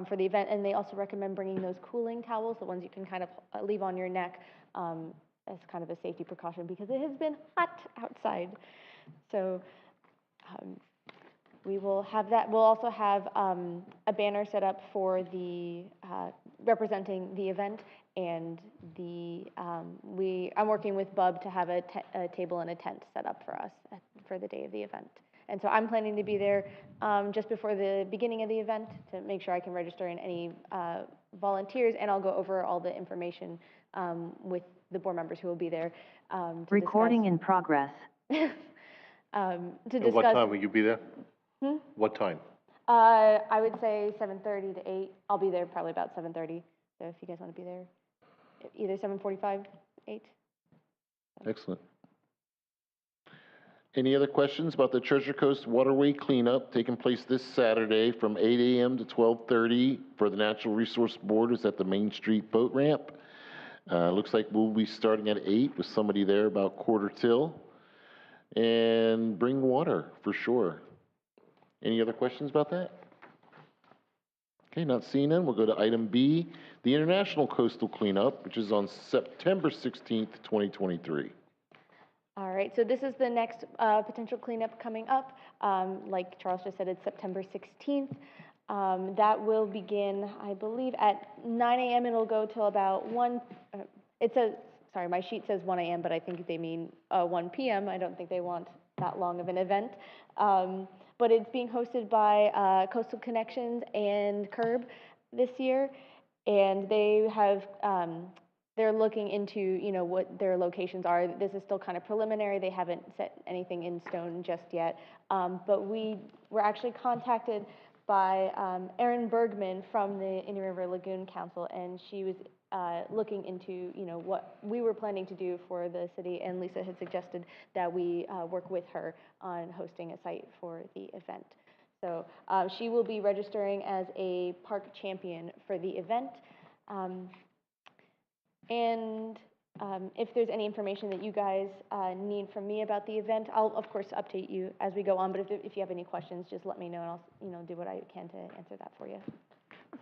for the event, and they also recommend bringing those cooling towels, the ones you can kind of leave on your neck as kind of a safety precaution because it has been hot outside. So we will have that. We'll also have a banner set up for the representing the event, and I'm working with Bub to have a table and a tent set up for us for the day of the event. And so I'm planning to be there just before the beginning of the event to make sure I can register in any volunteers, and I'll go over all the information with the board members who will be there. Recording in progress. To At discuss. what time will you be there? Hmm? What time? I would say 7:30 to 8. I'll be there probably about 7:30. So if you guys want to be there, either 7:45, 8. Excellent. Any other questions about the Treasure Coast Waterway Cleanup taking place this Saturday from 8 a.m. to 12:30 for the Natural Resource Board is at the Main Street Boat Ramp. Looks like we'll be starting at 8 with somebody there about 1/4 till. And bring water for sure. Any other questions about that? Okay, not seeing none. We'll go to item B, the International Coastal Cleanup, which is on September 16th, 2023. All right, so this is the next potential cleanup coming up. Like Charles just said, it's September 16th. That will begin, I believe, at 9 a.m. It'll go till about 1, sorry, my sheet says 1 a.m., but I think they mean 1 p.m. I don't think they want that long of an event. But it's being hosted by Coastal Connections and CURB this year, and they have, they're looking into, what their locations are. This is still kind of preliminary. They haven't set anything in stone just yet. But we were actually contacted by Erin Bergman from the Indian River Lagoon Council, and she was looking into, you know, what we were planning to do for the city, and Lisa had suggested that we work with her on hosting a site for the event. So she will be registering as a park champion for the event. If there's any information that you guys need from me about the event, I'll of course update you as we go on, but if you have any questions, just let me know and I'll, you know, do what I can to answer that for you.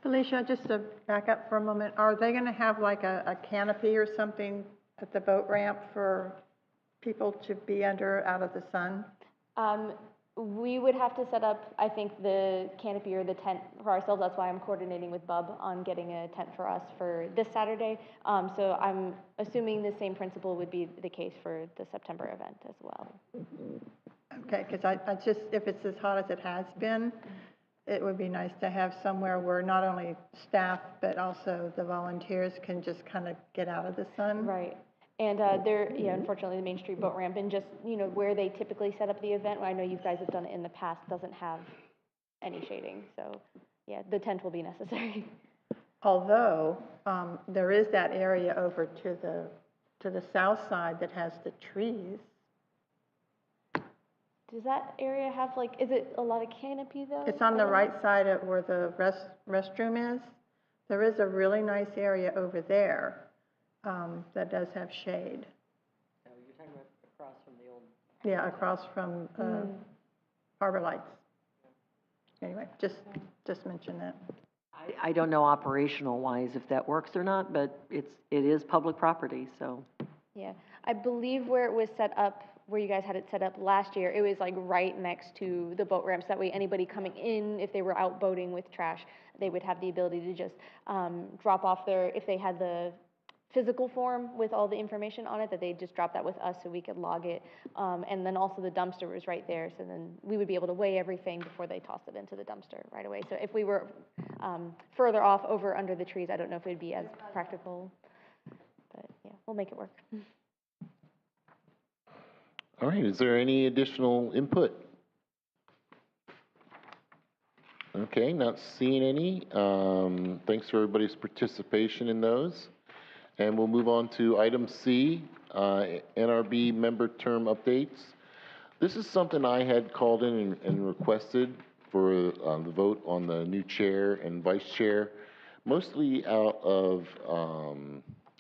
Felicia, just to back up for a moment, are they going to have like a canopy or something at the boat ramp for people to be under out of the sun? We would have to set up, I think, the canopy or the tent for ourselves. That's why I'm coordinating with Bub on getting a tent for us for this Saturday. So I'm assuming the same principle would be the case for the September event as well. Okay, because I just, if it's as hot as it has been, it would be nice to have somewhere where not only staff, but also the volunteers can just kind of get out of the sun. Right. And there, yeah, unfortunately, the Main Street Boat Ramp and just, you know, where they typically set up the event, I know you guys have done it in the past, doesn't have any shading. So, yeah, the tent will be necessary. Although there is that area over to the south side that has the trees. Does that area have, like, is it a lot of canopy, though? It's on the right side of where the restroom is. There is a really nice area over there that does have shade. Oh, you're talking about across from the old... Yeah, across from Harbor Lights. Anyway, just mention that. I don't know operational-wise if that works or not, but it is public property, so... Yeah, I believe where it was set up, where you guys had it set up last year, it was like right next to the boat ramps. That way anybody coming in, if they were out boating with trash, they would have the ability to just drop off their, if they had the physical form with all the information on it, that they just drop that with us so we could log it. And then also the dumpster was right there, so then we would be able to weigh everything before they tossed it into the dumpster right away. So if we were further off over under the trees, I don't know if it would be as practical, but yeah, we'll make it work. All right, is there any additional input? Okay, not seeing any. Thanks for everybody's participation in those. And we'll move on to item C, NRB member term updates. This is something I had called in and requested for the vote on the new chair and vice chair, mostly out of,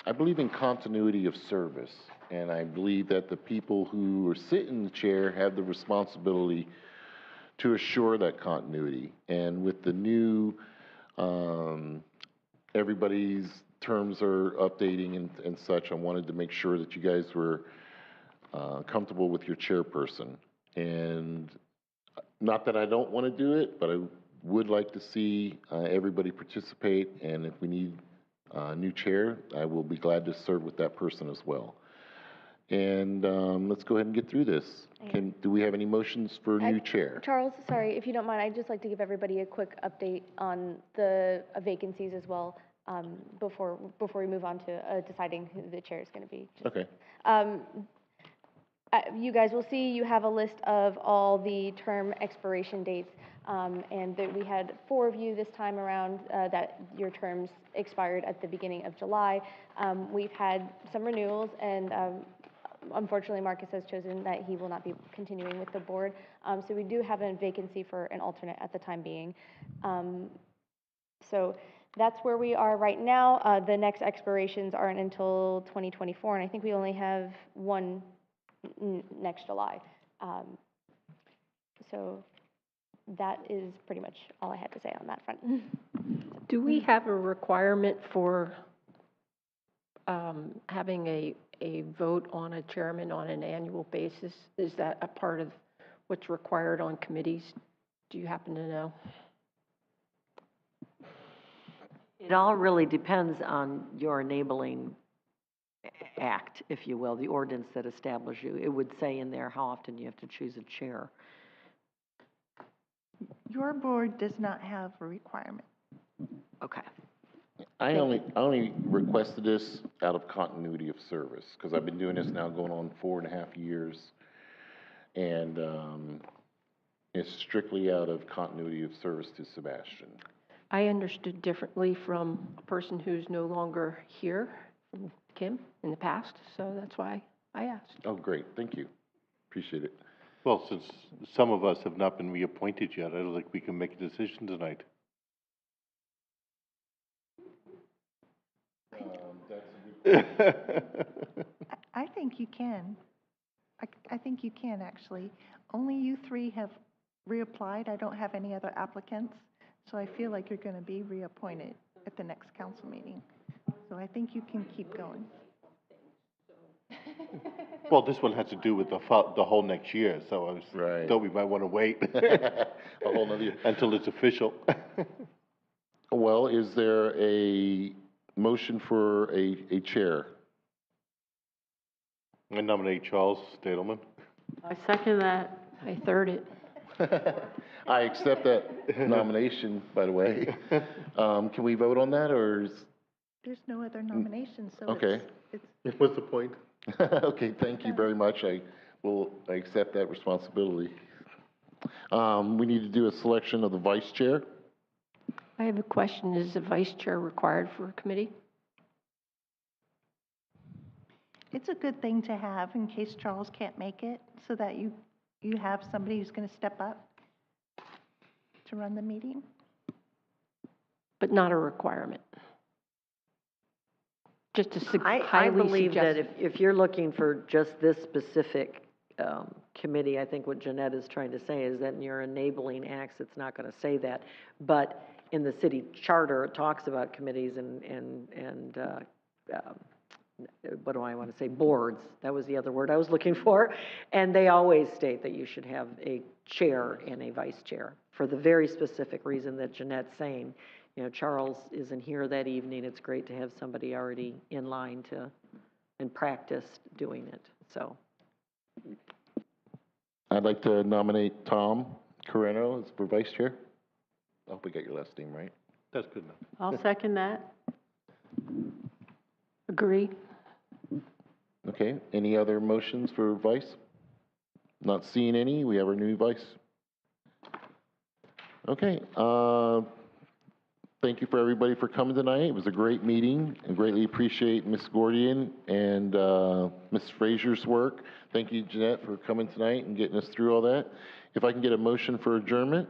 I believe in continuity of service. And I believe that the people who are sitting in the chair have the responsibility to assure that continuity. And with the new, everybody's terms are updating and such, I wanted to make sure that you guys were comfortable with your chairperson. And not that I don't want to do it, but I would like to see everybody participate. And if we need a new chair, I will be glad to serve with that person as well. And let's go ahead and get through this. Do we have any motions for new chair? Charles, sorry, if you don't mind, I'd just like to give everybody a quick update on the vacancies as well, before we move on to deciding who the chair is going to be. Okay. You guys will see you have a list of all the term expiration dates, and that we had 4 of you this time around that your terms expired at the beginning of July. We've had some renewals, and unfortunately Marcus has chosen that he will not be continuing with the board. So we do have a vacancy for an alternate at the time being. So that's where we are right now. The next expirations aren't until 2024, and I think we only have one next July. So that is pretty much all I had to say on that front. Do we have a requirement for having a vote on a chairman on an annual basis? Is that a part of what's required on committees? Do you happen to know? It all really depends on your enabling act, if you will, the ordinance that establishes you. It would say in there how often you have to choose a chair. Your board does not have a requirement. Okay. I only requested this out of continuity of service, because I've been doing this now going on 4.5 years. And it's strictly out of continuity of service to Sebastian. I understood differently from a person who's no longer here, from Kim, in the past, so that's why I asked. Oh, great, thank you. Appreciate it. Well, since some of us have not been reappointed yet, I don't think we can make a decision tonight. I think you can. I think you can, actually. Only you three have reapplied. I don't have any other applicants, so I feel like you're going to be reappointed at the next council meeting. So I think you can keep going. Well, this one has to do with the whole next year, so I Right. thought we might want to wait A whole nother year. until it's official. Well, is there a motion for a chair? I nominate Charles Stadelman. I second that. I third it. I accept that nomination, by the way. Can we vote on that, or is, There's no other nominations, so okay. it's What's the point? Okay, thank you very much. I accept that responsibility. We need to do a selection of the vice chair. I have a question. Is the vice chair required for a committee? It's a good thing to have in case Charles can't make it, so that you have somebody who's going to step up to run the meeting. But not a requirement? Just a I highly believe that suggested. if you're looking for just this specific committee, I think what Jeanette is trying to say is that in your enabling acts, it's not going to say that. But in the city charter, it talks about committees and what do I want to say, boards. That was the other word I was looking for. And they always state that you should have a chair and a vice chair for the very specific reason that Jeanette's saying. You know, Charles isn't here that evening. It's great to have somebody already in line and practiced doing it, so. I'd like to nominate Tom Coreno as for vice chair. I hope we got your last name right. That's good enough. I'll second that. Agree? Okay, any other motions for vice? Not seeing any, we have our new vice. Okay, thank you for everybody for coming tonight. It was a great meeting, and greatly appreciate Ms. Gordian and Ms. Frazier's work. Thank you, Jeanette, for coming tonight and getting us through all that. If I can get a motion for adjournment,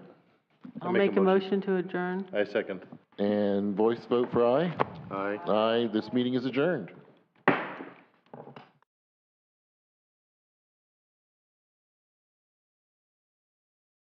I'll make a motion to adjourn. I second. and voice vote for aye. Aye. Aye, this meeting is adjourned.